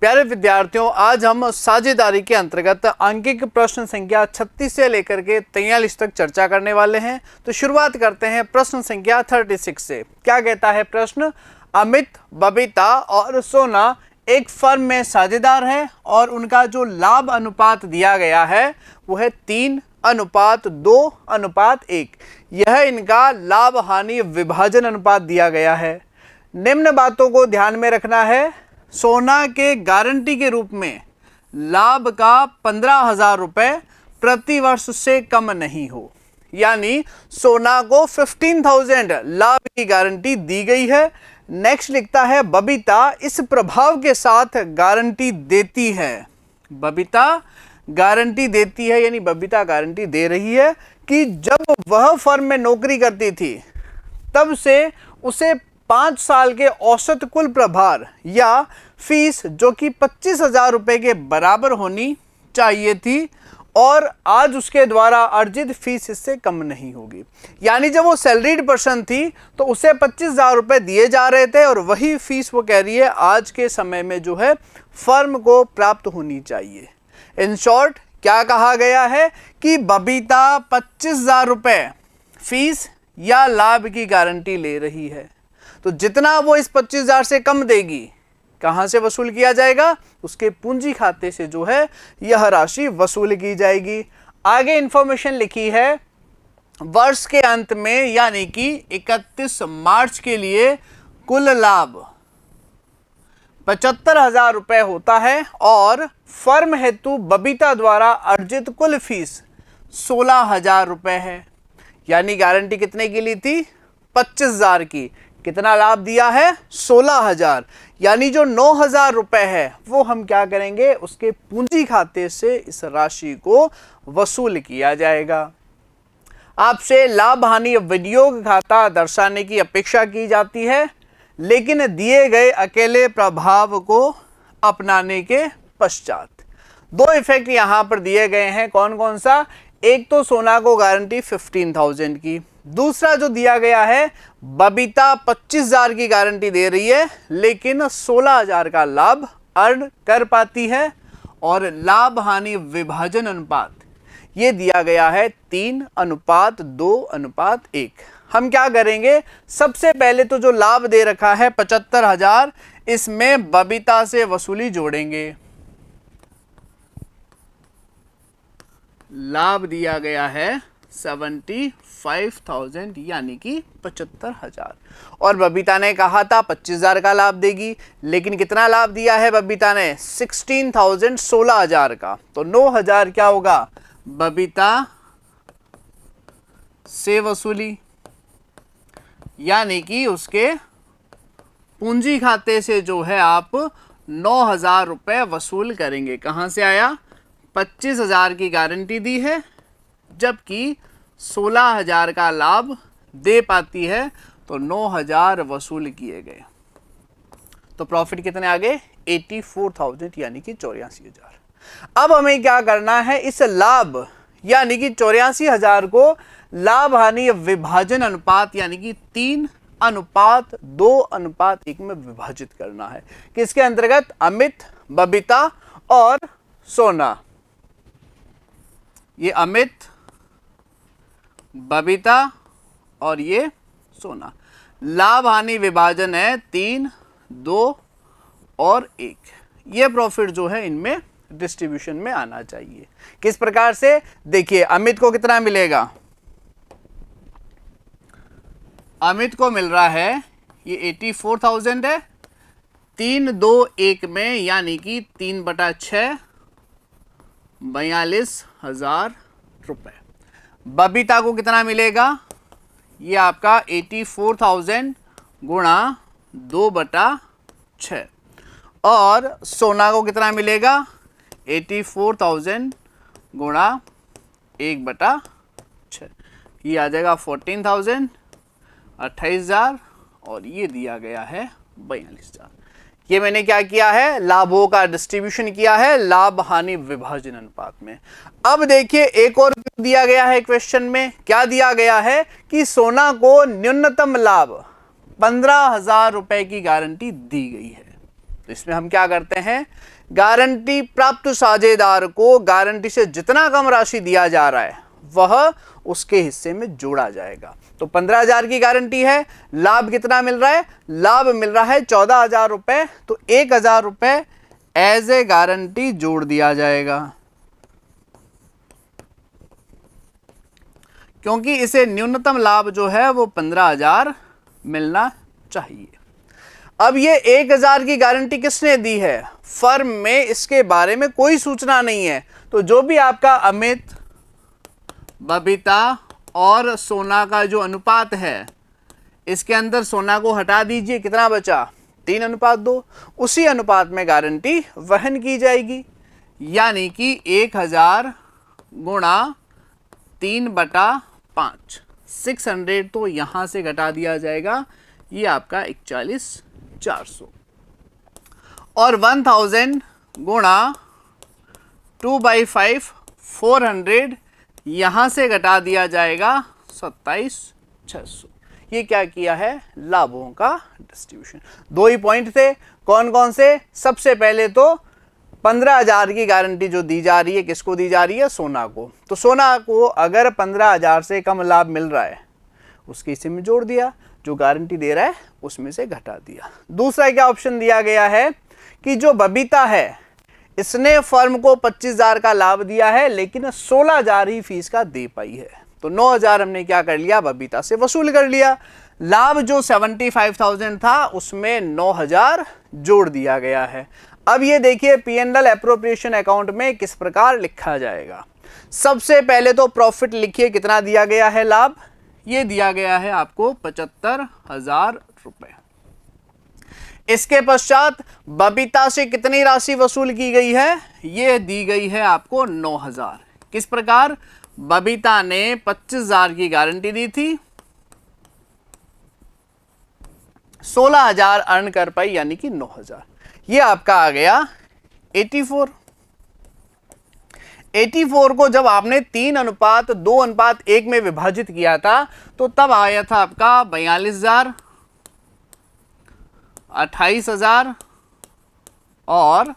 प्यारे विद्यार्थियों, आज हम साझेदारी के अंतर्गत अंकिक प्रश्न संख्या 36 से लेकर के 43 तक चर्चा करने वाले हैं। तो शुरुआत करते हैं प्रश्न संख्या 36 से। क्या कहता है प्रश्न? अमित, बबीता और सोना एक फर्म में साझेदार है और उनका जो लाभ अनुपात दिया गया है वो है 3:2:1। यह इनका लाभ हानि विभाजन अनुपात दिया गया है। निम्न बातों को ध्यान में रखना है। सोना के गारंटी के रूप में लाभ का 15,000 रुपये प्रति वर्ष से कम नहीं हो, यानी सोना को 15,000 लाभ की गारंटी दी गई है। नेक्स्ट लिखता है बबीता इस प्रभाव के साथ गारंटी देती है। बबीता गारंटी देती है, यानी बबीता गारंटी दे रही है कि जब वह फर्म में नौकरी करती थी तब से उसे 5 साल के औसत कुल प्रभार या फीस जो कि 25,000 रुपये के बराबर होनी चाहिए थी और आज उसके द्वारा अर्जित फीस इससे कम नहीं होगी। यानी जब वो सैलरीड पर्सन थी तो उसे 25,000 रुपये दिए जा रहे थे और वही फीस वो कह रही है आज के समय में जो है फर्म को प्राप्त होनी चाहिए। इन शॉर्ट क्या कहा गया है कि बबीता 25,000 रुपये फीस या लाभ की गारंटी ले रही है, तो जितना वो इस 25,000 से कम देगी कहाँ से वसूल किया जाएगा? उसके पूंजी खाते से जो है यह राशि वसूल की जाएगी। आगे इंफॉर्मेशन लिखी है वर्ष के अंत में यानी कि 31 मार्च के लिए कुल लाभ 75,000 रुपये होता है और फर्म हेतु बबीता द्वारा अर्जित कुल फीस 16,000 रुपये है। यानी गारंटी कितने की ली थी? 25,000 की। कितना लाभ दिया है? 16,000। यानी जो 9,000 रुपये है वो हम क्या करेंगे? उसके पूंजी खाते से इस राशि को वसूल किया जाएगा। आपसे लाभ हानि विनियोग खाता दर्शाने की अपेक्षा की जाती है, लेकिन दिए गए अकेले प्रभाव को अपनाने के पश्चात। दो इफेक्ट यहां पर दिए गए हैं। कौन कौन सा? एक तो सोना को गारंटी 15,000 की, दूसरा जो दिया गया है बबीता 25,000 की गारंटी दे रही है लेकिन 16,000 का लाभ अर्न कर पाती है। और लाभ हानि विभाजन अनुपात ये दिया गया है 3:2:1। हम क्या करेंगे? सबसे पहले तो जो लाभ दे रखा है 75,000, इसमें बबीता से वसूली जोड़ेंगे। लाभ दिया गया है 75,000 यानी कि 75,000 और बबीता ने कहा था 25,000 का लाभ देगी, लेकिन कितना लाभ दिया है बबीता ने? 16,000 16,000 का। तो 9,000 क्या होगा? बबीता से वसूली, यानी कि उसके पूंजी खाते से जो है आप 9,000 रुपये वसूल करेंगे। कहां से आया? 25,000 की गारंटी दी है जबकि 16,000 का लाभ दे पाती है, तो 9,000 वसूल किए गए। तो प्रॉफिट कितने आ गए? 84,000 यानी कि 84,000। अब हमें क्या करना है? इस लाभ यानी कि 84,000 को लाभ हानि विभाजन अनुपात यानी कि 3:2:1 में विभाजित करना है। किसके अंतर्गत? अमित, बबीता और सोना। ये अमित, बबीता और ये सोना। लाभ हानि विभाजन है 3, 2 और 1। ये प्रॉफिट जो है इनमें डिस्ट्रीब्यूशन में आना चाहिए। किस प्रकार से? देखिए, अमित को कितना मिलेगा? अमित को मिल रहा है ये 84,000 है 3:2:1 में, यानी कि 3/6 42,000 रुपये। बबीता को कितना मिलेगा? ये आपका 84,000 गुणा 2/6 और सोना को कितना मिलेगा? 84,000 गुणा 1/6। ये आ जाएगा 14,000 28,000 और ये दिया गया है 42,000। ये मैंने क्या किया है? लाभों का डिस्ट्रीब्यूशन किया है लाभ हानि विभाजन अनुपात में। अब देखिए एक और दिया गया है क्वेश्चन में। क्या दिया गया है कि सोना को न्यूनतम लाभ 15,000 रुपए की गारंटी दी गई है। तो इसमें हम क्या करते हैं, गारंटी प्राप्त साझेदार को गारंटी से जितना कम राशि दिया जा रहा है वह उसके हिस्से में जोड़ा जाएगा। तो 15,000 की गारंटी है, लाभ कितना मिल रहा है, लाभ मिल रहा है 14,000 रुपए, तो 1,000 रुपए एज ए गारंटी जोड़ दिया जाएगा, क्योंकि इसे न्यूनतम लाभ जो है वो 15,000 मिलना चाहिए। अब ये 1,000 की गारंटी किसने दी है, फर्म में इसके बारे में कोई सूचना नहीं है। तो जो भी आपका अमित, बबीता और सोना का जो अनुपात है, इसके अंदर सोना को हटा दीजिए, कितना बचा, 3:2। उसी अनुपात में गारंटी वहन की जाएगी, यानी कि 1,000 गुणा 3/5, 600 तो यहां से घटा दिया जाएगा, ये आपका 41,400, और 1,000 गुणा 2/5, 400 यहां से घटा दिया जाएगा 27,600। ये क्या किया है, लाभों का डिस्ट्रीब्यूशन। 2 ही पॉइंट थे, कौन कौन से, सबसे पहले तो 15,000 की गारंटी जो दी जा रही है, किसको दी जा रही है, सोना को। तो सोना को अगर 15,000 से कम लाभ मिल रहा है उसके हिस्से में जोड़ दिया, जो गारंटी दे रहा है उसमें से घटा दिया। दूसरा क्या ऑप्शन दिया गया है कि जो बबीता है इसने फर्म को 25,000 का लाभ दिया है, लेकिन 16,000 ही फीस का दे पाई है, तो 9,000 हमने क्या कर लिया, बबीता से वसूल कर लिया। लाभ जो 75,000 था उसमें 9,000 जोड़ दिया गया है। अब ये देखिए P&L एप्रोप्रिएशन अकाउंट में किस प्रकार लिखा जाएगा। सबसे पहले तो प्रॉफिट लिखिए, कितना दिया गया है लाभ, ये दिया गया है आपको 75,000 रुपए। इसके पश्चात बबीता से कितनी राशि वसूल की गई है, ये दी गई है आपको 9,000। किस प्रकार, बबीता ने 25,000 की गारंटी दी थी, 16,000 अर्न कर पाई, यानी कि 9,000। ये आपका आ गया 84। 84 को जब आपने 3:2:1 में विभाजित किया था तो तब आया था आपका 42,000, 28,000 और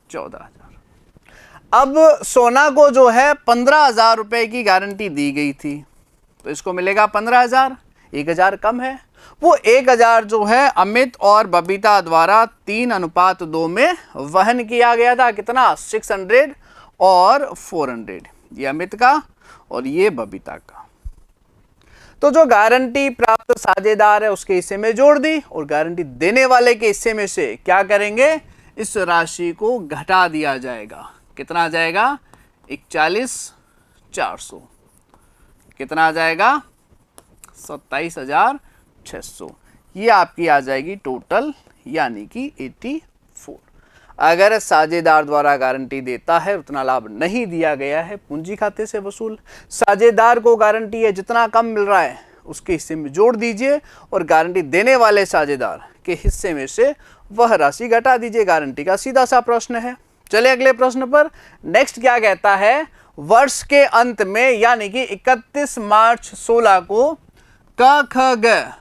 14,000। अब सोना को जो है 15,000 रुपए की गारंटी दी गई थी, तो इसको मिलेगा 15,000, 1,000 कम है। वो 1,000 जो है अमित और बबीता द्वारा 3:2 में वहन किया गया था, कितना, 600 और 400, ये अमित का और ये बबीता का। तो जो गारंटी प्राप्त साझेदार है उसके हिस्से में जोड़ दी, और गारंटी देने वाले के हिस्से में से क्या करेंगे, इस राशि को घटा दिया जाएगा। कितना आ जाएगा, 41,400, कितना आ जाएगा, 27,600। ये आपकी आ जाएगी टोटल, यानी कि 84। अगर साझेदार द्वारा गारंटी देता है उतना लाभ नहीं दिया गया है, पूंजी खाते से वसूल। साझेदार को गारंटी है जितना कम मिल रहा है उसके हिस्से में जोड़ दीजिए, और गारंटी देने वाले साझेदार के हिस्से में से वह राशि घटा दीजिए। गारंटी का सीधा सा प्रश्न है। चले अगले प्रश्न पर। नेक्स्ट क्या कहता है, वर्ष के अंत में यानी कि 31 मार्च 16 को क ख ग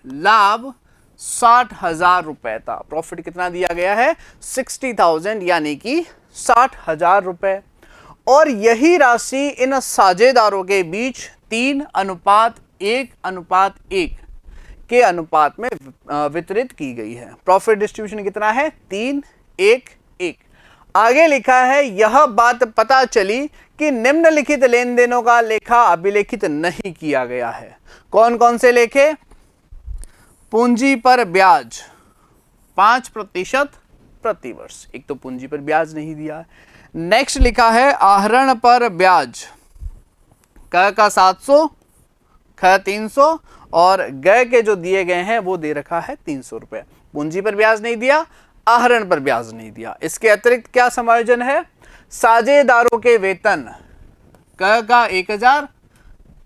लाभ 60,000 रुपए था। प्रॉफिट कितना दिया गया है, 60,000, यानी कि 60,000 रुपए। और यही राशि इन साझेदारों के बीच 3:1:1 के अनुपात में वितरित की गई है। प्रॉफिट डिस्ट्रीब्यूशन कितना है, 3:1:1। आगे लिखा है, यह बात पता चली कि निम्नलिखित लेन देनों का लेखा अभिलेखित नहीं किया गया है। कौन कौन से लेखे, पूंजी पर ब्याज 5% प्रतिवर्ष, एक तो पूंजी पर ब्याज नहीं दिया है। नेक्स्ट लिखा है आहरण पर ब्याज, क का 700, ख 300 और ग के जो दिए गए हैं वो दे रखा है 300 रुपए। पूंजी पर ब्याज नहीं दिया, आहरण पर ब्याज नहीं दिया। इसके अतिरिक्त क्या समायोजन है, साझेदारों के वेतन, क का 1,000,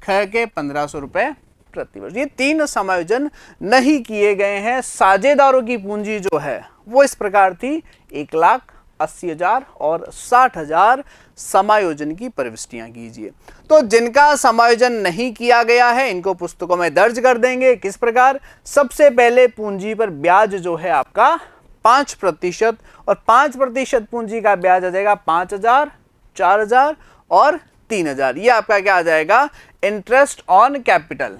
ख के 1,500 रुपए प्रतिवर्ष। ये 3 समायोजन नहीं किए गए हैं। साझेदारों की पूंजी जो है वो इस प्रकार थी, 1,00,000 80,000 और 60,000 समायोजन की प्रविष्टियां कीजिए। तो जिनका समायोजन नहीं किया गया है इनको पुस्तकों में दर्ज कर देंगे। किस प्रकार? सबसे पहले पूंजी पर ब्याज जो है आपका 5% और 5% पूंजी का ब्याज आ जाएगा 5,000, 4,000 और 3,000। ये आपका क्या आ जाएगा? Interest on capital.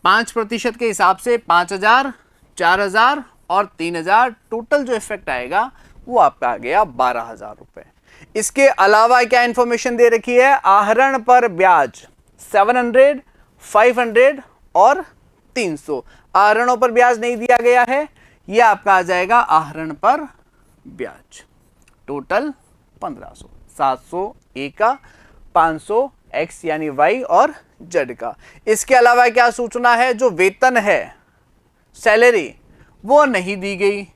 5% के हिसाब से 5,000, 4,000 और 3,000, टोटल जो इफेक्ट आएगा वो आपका आ गया 12,000 रुपए। इसके अलावा क्या इंफॉर्मेशन दे रखी है? आहरण पर ब्याज 700, 500 और 300। आहरणों पर ब्याज नहीं दिया गया है, ये आपका आ जाएगा आहरण पर ब्याज। टोटल 1500, 700 ए का, 500 एक्स यानी वाई और जेड का। इसके अलावा क्या सूचना है? जो वेतन है, सैलरी, वो नहीं दी गई।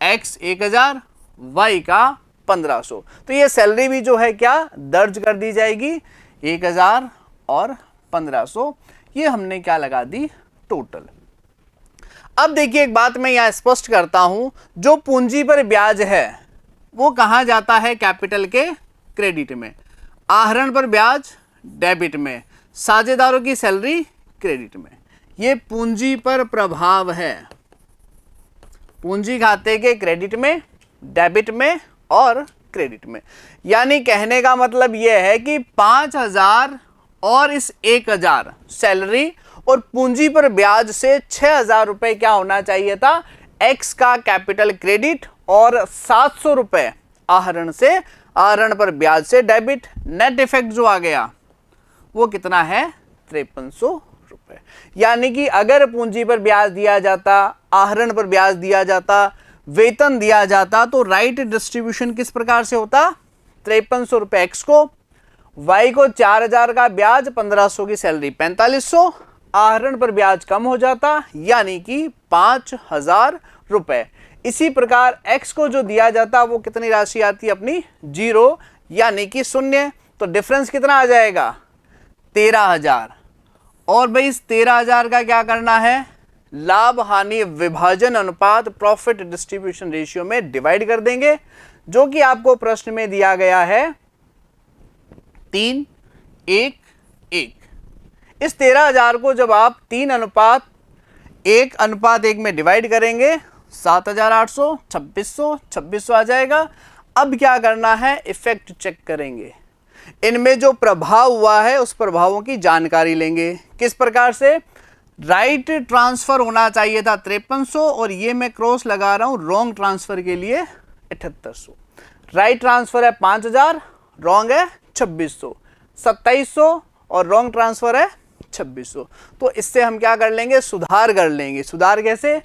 एक्स 1,000, वाई का 1500। तो ये सैलरी भी जो है क्या दर्ज कर दी जाएगी, 1,000 और 1500। ये हमने क्या लगा दी? टोटल। अब देखिए एक बात मैं यहां स्पष्ट करता हूं, जो पूंजी पर ब्याज है वो कहां जाता है? कैपिटल के क्रेडिट में। आहरण पर ब्याज डेबिट में, साझेदारों की सैलरी क्रेडिट में। ये पूंजी पर प्रभाव है, पूंजी खाते के क्रेडिट में, डेबिट में और क्रेडिट में। यानी कहने का मतलब यह है कि 5,000 और इस 1,000 सैलरी और पूंजी पर ब्याज से 6,000 रुपए क्या होना चाहिए था? एक्स का कैपिटल क्रेडिट और 700 रुपए आहरण से, आहरण पर ब्याज से डेबिट। नेट इफेक्ट जो आ गया वो कितना है? 5300 रुपए। यानी कि अगर पूंजी पर ब्याज दिया जाता, आहरण पर ब्याज दिया जाता, वेतन दिया जाता, तो राइट डिस्ट्रीब्यूशन किस प्रकार से होता? 5300 रुपए एक्स को, वाई को 4,000 का ब्याज, 1500 की सैलरी 4500, आहरण पर ब्याज कम हो जाता यानी कि 5,000 रुपए। इसी प्रकार एक्स को जो दिया जाता वो कितनी राशि आती है अपनी? 0 यानी कि 0। तो डिफरेंस कितना आ जाएगा? 13,000। और भाई इस 13,000 का क्या करना है? लाभ हानि विभाजन अनुपात, प्रॉफिट डिस्ट्रीब्यूशन रेशियो में डिवाइड कर देंगे, जो कि आपको प्रश्न में दिया गया है 3:1:1। इस 13,000 को जब आप 3:1:1 में डिवाइड करेंगे 7,800, 2600, 2600 आ जाएगा। अब क्या करना है? इफेक्ट चेक करेंगे, इनमें जो प्रभाव हुआ है उस प्रभावों की जानकारी लेंगे। किस प्रकार से? राइट ट्रांसफर होना चाहिए था 5300 और ये मैं क्रॉस लगा रहा हूं रॉन्ग ट्रांसफर के लिए 7800। राइट ट्रांसफर है 5,000, रॉन्ग है 2600, 2700 और रॉन्ग ट्रांसफर है 2600। तो इससे हम क्या कर लेंगे? सुधार कर लेंगे। सुधार कैसे?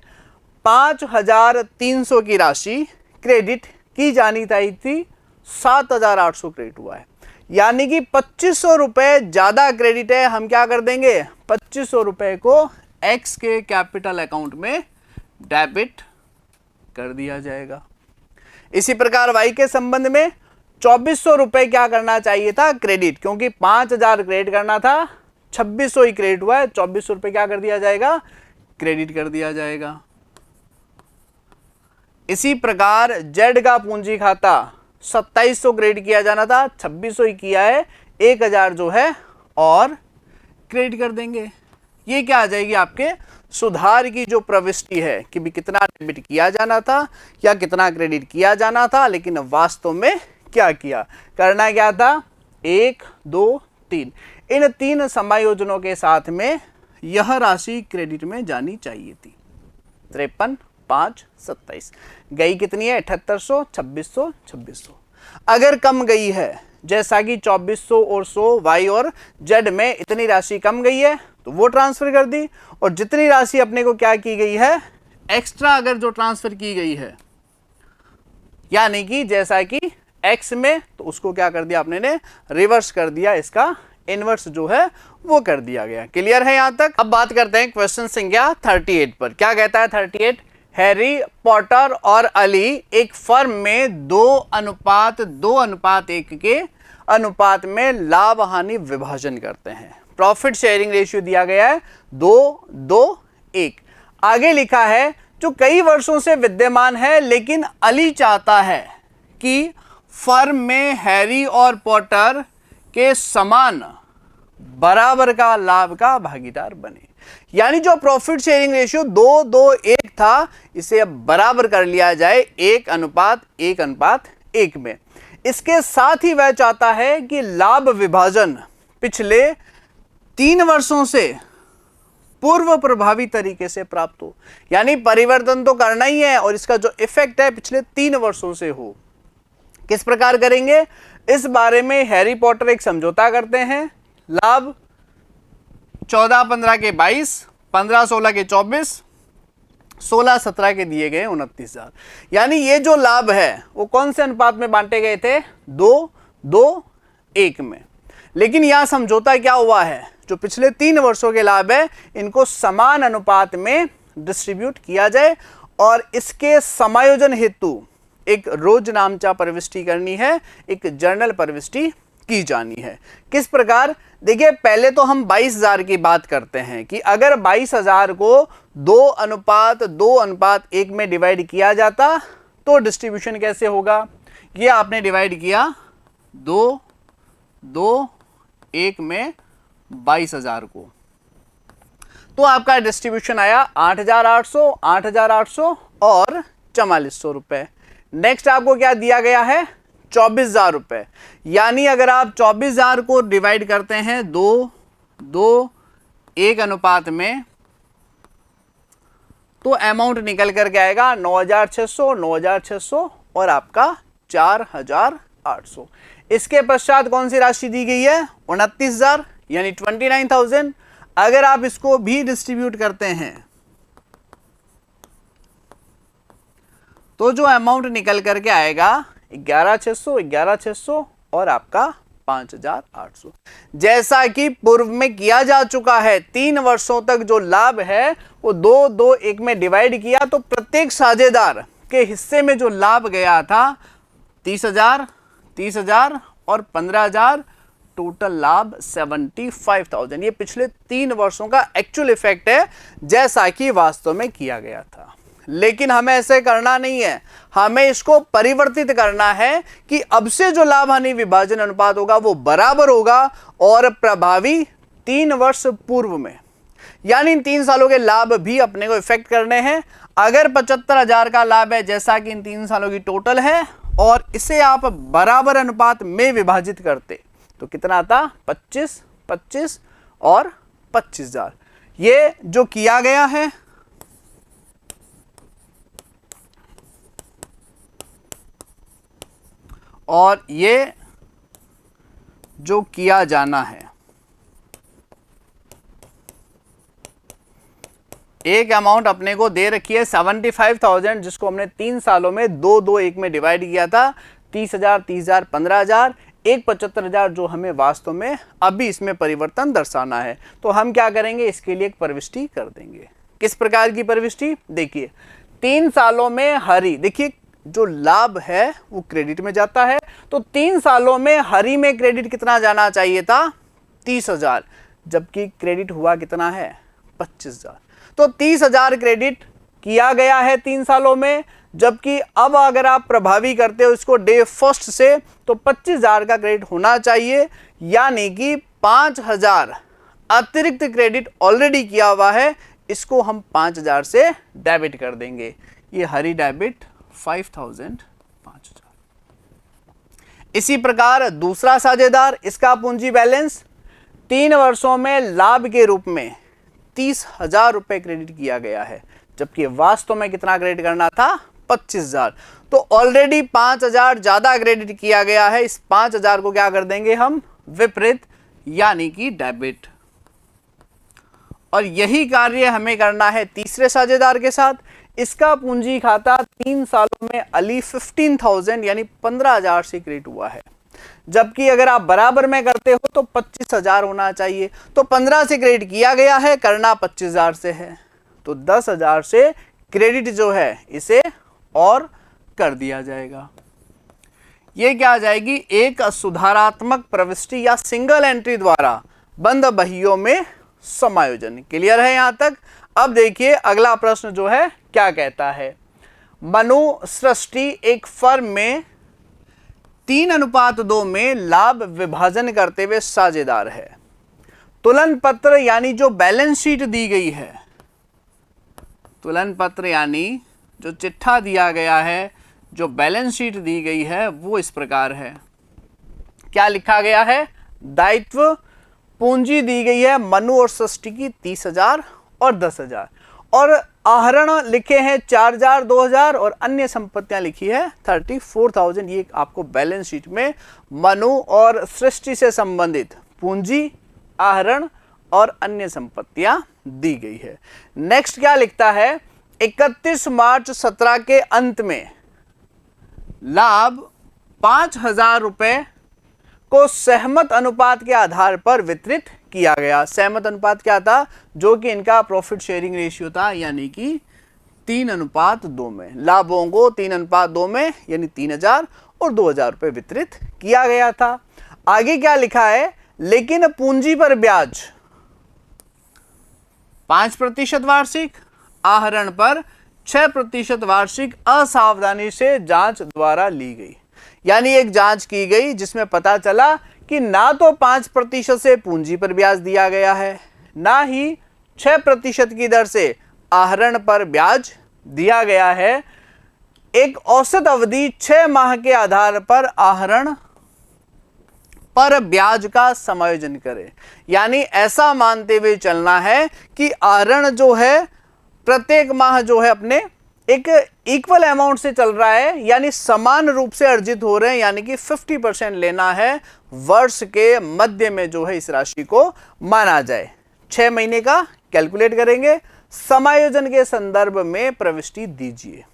5,300 की राशि क्रेडिट की जानी चाहिए थी, 7,800 क्रेडिट हुआ है, यानी कि 2500 रुपए ज्यादा क्रेडिट है। हम क्या कर देंगे? 2500 रुपए को एक्स के कैपिटल अकाउंट में डेबिट कर दिया जाएगा। इसी प्रकार वाई के संबंध में 2400 रुपए क्या करना चाहिए था? क्रेडिट, क्योंकि 5,000 क्रेडिट करना था, 2600 ही क्रेडिट हुआ है, 2400 रुपए क्या कर दिया जाएगा? क्रेडिट कर दिया जाएगा। इसी प्रकार जेड का पूंजी खाता 2700 क्रेडिट किया जाना था, 2600 ही किया है, 1,000 जो है और क्रेडिट कर देंगे। ये क्या आ जाएगी? आपके सुधार की जो प्रविष्टि है कि भी कितना डेबिट किया जाना था या कितना क्रेडिट किया जाना था, लेकिन वास्तव में क्या किया, करना क्या था? 1, 2, 3, इन 3 समायोजनों के साथ में यह राशि क्रेडिट में जानी चाहिए थी। 53, 5, 27 गई कितनी है? 7800, 2600, 2600। अगर कम गई है, जैसा कि 2400 और 100 वाई और जेड में इतनी राशि कम गई है तो वो ट्रांसफर कर दी, और जितनी राशि अपने को क्या की गई है? एक्स्ट्रा अगर जो ट्रांसफर की गई है, यानी कि जैसा कि एक्स में, तो उसको क्या कर दिया आपने ने? रिवर्स कर दिया, इसका इनवर्स जो है वो कर दिया गया। क्लियर है यहां तक? अब बात करते हैं क्वेश्चन संख्या 38 पर। क्या कहता है 38? हैरी पॉटर और अली एक फर्म में 2:1 के अनुपात में लाभ हानि विभाजन करते हैं। प्रॉफिट शेयरिंग रेशियो दिया गया है 2:1। आगे लिखा है जो कई वर्षों से विद्यमान है, लेकिन अली चाहता है कि फर्म में हैरी और पॉटर के समान बराबर का लाभ का भागीदार बने। यानी जो प्रॉफिट शेयरिंग रेशियो 2:1 था, इसे अब बराबर कर लिया जाए 1:1:1 में। इसके साथ ही वह चाहता है कि लाभ विभाजन पिछले 3 वर्षों से पूर्व प्रभावी तरीके से प्राप्त हो। यानी परिवर्तन तो करना ही है और इसका जो इफेक्ट है पिछले 3 वर्षों से हो। किस प्रकार करेंगे, इस बारे में हैरी पॉटर एक समझौता करते हैं। लाभ 14-15 के 22, 15-16 के 24, 16-17 के दिए गए 29,000। यानी ये जो लाभ है वो कौन से अनुपात में बांटे गए थे, 2:1 में। लेकिन यहां समझौता क्या हुआ है, जो पिछले 3 वर्षों के लाभ है इनको समान अनुपात में डिस्ट्रीब्यूट किया जाए और इसके समायोजन हेतु एक रोजनामचा प्रविष्टि करनी है, एक जर्नल प्रविष्टि की जानी है। किस प्रकार, देखिए पहले तो हम 22,000 की बात करते हैं कि अगर 22,000 को 2:1 में डिवाइड किया जाता तो डिस्ट्रीब्यूशन कैसे होगा। ये आपने डिवाइड किया 2:1 में 22,000 को, तो आपका डिस्ट्रीब्यूशन आया 8,800, 8,800 और 4400 रुपए। नेक्स्ट आपको क्या दिया गया है, 24,000 रुपए। यानी अगर आप 24,000 को डिवाइड करते हैं 2:1 अनुपात में, तो अमाउंट निकल करके आएगा 9,600, 9,600 और आपका 4,800। इसके पश्चात कौन सी राशि दी गई है, 29,000 यानी 29,000। अगर आप इसको भी डिस्ट्रीब्यूट करते हैं तो जो अमाउंट निकल करके आएगा 11,600, 11,600 और आपका 5,800। जैसा कि पूर्व में किया जा चुका है, 3 वर्षों तक जो लाभ है वो 2:1 में डिवाइड किया, तो प्रत्येक साझेदार के हिस्से में जो लाभ गया था 30,000, 30,000 और 15,000, टोटल लाभ 75,000। ये पिछले 3 वर्षों का एक्चुअल इफेक्ट है, जैसा कि वास्तव में किया गया था। लेकिन हमें ऐसे करना नहीं है, हमें इसको परिवर्तित करना है कि अब से जो लाभ हानि विभाजन अनुपात होगा वो बराबर होगा और प्रभावी 3 वर्ष पूर्व में, यानी इन 3 सालों के लाभ भी अपने को इफेक्ट करने हैं। अगर 75,000 का लाभ है, जैसा कि इन 3 सालों की टोटल है, और इसे आप बराबर अनुपात में विभाजित करते तो कितना आता, 25, 25 और 25,000। ये जो किया गया है और ये जो किया जाना है, एक अमाउंट अपने को दे रखी है 75,000, जिसको हमने 3 सालों में 2:1 में डिवाइड किया था। 30,000, 30,000, 15,000, 75,000 जो हमें वास्तव में अभी इसमें परिवर्तन दर्शाना है। तो हम क्या करेंगे, इसके लिए एक प्रविष्टि कर देंगे। किस प्रकार की प्रविष्टि, देखिए 3 सालों में हरी, देखिए जो लाभ है वो क्रेडिट में जाता है, तो 3 सालों में हरी में क्रेडिट कितना जाना चाहिए था, 30,000, जबकि क्रेडिट हुआ कितना है, 25,000। तो 30,000 क्रेडिट किया गया है 3 सालों में, जबकि अब अगर आप प्रभावी करते हो इसको डे फर्स्ट से, तो 25,000 का क्रेडिट होना चाहिए। यानी कि 5,000 अतिरिक्त क्रेडिट ऑलरेडी किया हुआ है, इसको हम 5,000 से डेबिट कर देंगे। ये हरी डेबिट 5,000, 5,000। इसी प्रकार दूसरा साझेदार, इसका पूंजी बैलेंस 3 वर्षों में लाभ के रूप में 30,000 रुपए क्रेडिट किया गया है, जबकि वास्तव में कितना क्रेडिट करना था, 25,000। तो ऑलरेडी 5,000 ज्यादा क्रेडिट किया गया है, इस 5,000 को क्या कर देंगे हम, विपरीत यानी कि डेबिट। और यही कार्य हमें करना है तीसरे साझेदार के साथ। इसका पूंजी खाता 3 सालों में अली 15,000 यानी 15,000 से क्रेडिट हुआ है, जबकि अगर आप बराबर में करते हो तो 25,000 होना चाहिए। तो 15 से क्रेडिट किया गया है, करना 25,000 से है, तो 10,000 से क्रेडिट जो है इसे और कर दिया जाएगा। ये क्या आ जाएगी, एक सुधारात्मक प्रविष्टि या सिंगल एंट्री द्वारा बंद बहियों में समायोजन। क्लियर है यहां तक। अब देखिए अगला प्रश्न जो है क्या कहता है? मनु सृष्टि एक फर्म में 3:2 में लाभ विभाजन करते हुए साझेदार है। तुलन पत्र यानी जो बैलेंस शीट दी गई है, तुलन पत्र यानी जो चिट्ठा दिया गया है, जो बैलेंस शीट दी गई है वो इस प्रकार है। क्या लिखा गया है? दायित्व पूंजी दी गई है मनु और सृष्टि की 30,000 और 10,000, और आहरण लिखे हैं 4,000 2,000 और अन्य संपत्तियां लिखी है 34,000। ये आपको बैलेंस शीट में मनु और सृष्टि से संबंधित पूंजी, आहरण और अन्य संपत्तियां दी गई है। नेक्स्ट क्या लिखता है? 31 मार्च 17 के अंत में लाभ 5,000 रुपए को सहमत अनुपात के आधार पर वितरित किया गया। सहमत अनुपात क्या था? जो कि इनका प्रॉफिट शेयरिंग रेशियो था, यानी कि 3:2 में लाभों को 3:2 में यानी 3,000 और 2,000 रुपए वितरित किया गया था। आगे क्या लिखा है? लेकिन पूंजी पर ब्याज 5% वार्षिक, आहरण पर 6% वार्षिक असावधानी से जांच द्वारा ली गई। यानी एक जांच की गई जिसमें पता चला कि ना तो 5% से पूंजी पर ब्याज दिया गया है, ना ही 6% की दर से आहरण पर ब्याज दिया गया है। एक औसत अवधि 6 माह के आधार पर आहरण पर ब्याज का समायोजन करें। यानी ऐसा मानते हुए चलना है कि आहरण जो है प्रत्येक माह जो है अपने एक इक्वल अमाउंट से चल रहा है, यानी समान रूप से अर्जित हो रहे हैं, यानी कि 50% लेना है। वर्ष के मध्य में जो है इस राशि को माना जाए। 6 महीने का कैलकुलेट करेंगे। समायोजन के संदर्भ में प्रविष्टि दीजिए।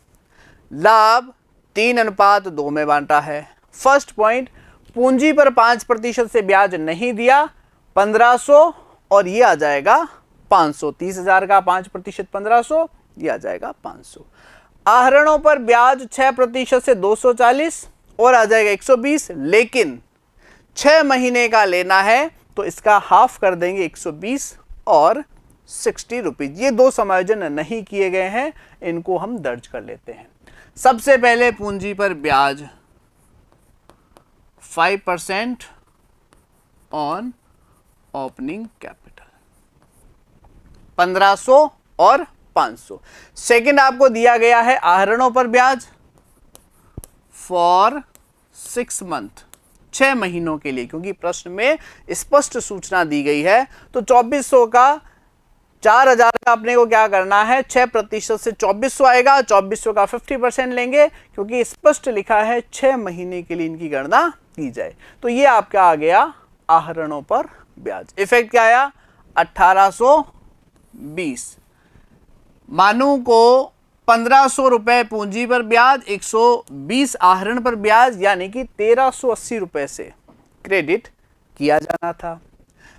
लाभ 3:2 में बांटा है। फर्स्ट पॉइंट, पूंजी पर 5% से ब्याज नहीं दिया, 1,500, और ये आ जाएगा 500। 30,000 का 5% 1,500, ये आ जाएगा 500। आहरणों पर ब्याज 6% से 240 और आ जाएगा 120, लेकिन 6 महीने का लेना है तो इसका हाफ कर देंगे 120 और 60 रुपीज। ये दो समायोजन नहीं किए गए हैं, इनको हम दर्ज कर लेते हैं। सबसे पहले पूंजी पर ब्याज 5% ऑन ओपनिंग कैपिटल 1,500 और 500। सेकंड आपको दिया गया है आहरणों पर ब्याज फॉर 6 मंथ, 6 महीनों के लिए, क्योंकि प्रश्न में स्पष्ट सूचना दी गई है। तो 2400 का 4,000 का अपने को क्या करना है? 6% से 2400 आएगा। 2400 का 50% लेंगे, क्योंकि स्पष्ट लिखा है 6 महीने के लिए इनकी गणना की जाए। तो ये आपका आ गया आहरणों पर ब्याज। इफेक्ट क्या आया? 1820। मानू को 1,500 रुपए पूंजी पर ब्याज, 120 आहरण पर ब्याज, यानी कि 1,380 रुपए से क्रेडिट किया जाना था।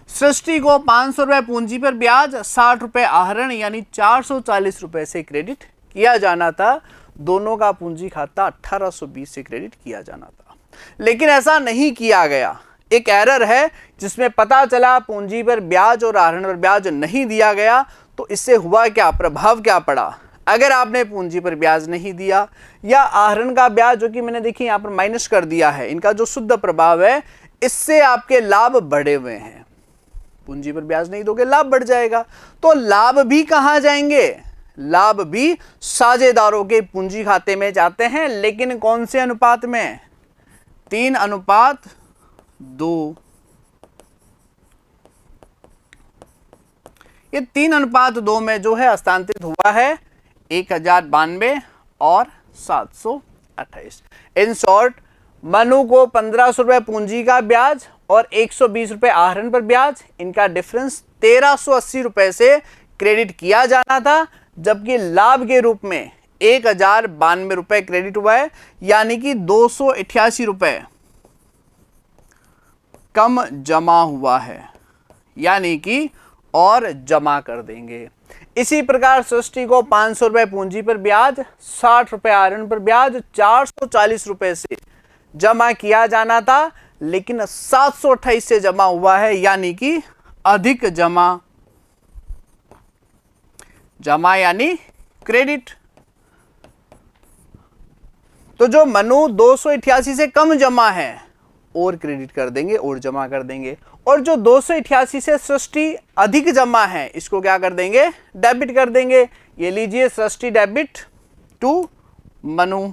सृष्टि को 500 रुपए पूंजी पर ब्याज, 60 रुपए आहरण, यानी 440 रुपए से क्रेडिट किया जाना था। दोनों का पूंजी खाता 1820 से क्रेडिट किया जाना था, लेकिन ऐसा नहीं किया गया। एक एरर है जिसमें पता चला पूंजी पर ब्याज और आहरण पर ब्याज नहीं दिया गया। तो इससे हुआ क्या? प्रभाव क्या पड़ा? अगर आपने पूंजी पर ब्याज नहीं दिया या आहरण का ब्याज, जो कि मैंने देखिए यहां पर माइनस कर दिया है, इनका जो शुद्ध प्रभाव है, इससे आपके लाभ बढ़े हुए हैं। पूंजी पर ब्याज नहीं दोगे, लाभ बढ़ जाएगा। तो लाभ भी कहां जाएंगे? लाभ भी साझेदारों के पूंजी खाते में जाते हैं, लेकिन कौन से अनुपात में? 3:2। ये 3:2 में जो है हस्तांतरित हुआ है 1,092 और 728। इन शॉर्ट, मनु को 1,500 रुपए पूंजी का ब्याज और 120 रुपए आहरण पर ब्याज, इनका डिफरेंस 1,380 रुपए से क्रेडिट किया जाना था, जबकि लाभ के रूप में 1,092 रुपए क्रेडिट हुआ है, यानी कि 288 रुपए कम जमा हुआ है, यानी कि और जमा कर देंगे। इसी प्रकार सृष्टि को 500 रुपए पूंजी पर ब्याज, 60 रुपए आहरण पर ब्याज, 440 रुपए से जमा किया जाना था, लेकिन 728 से जमा हुआ है, यानी कि अधिक जमा यानी क्रेडिट। तो जो मनु 288 से कम जमा है और क्रेडिट कर देंगे और जमा कर देंगे, और जो 288 से सृष्टि अधिक जमा है इसको क्या कर देंगे, डेबिट कर देंगे। ये लीजिए Srishti debit to Manu.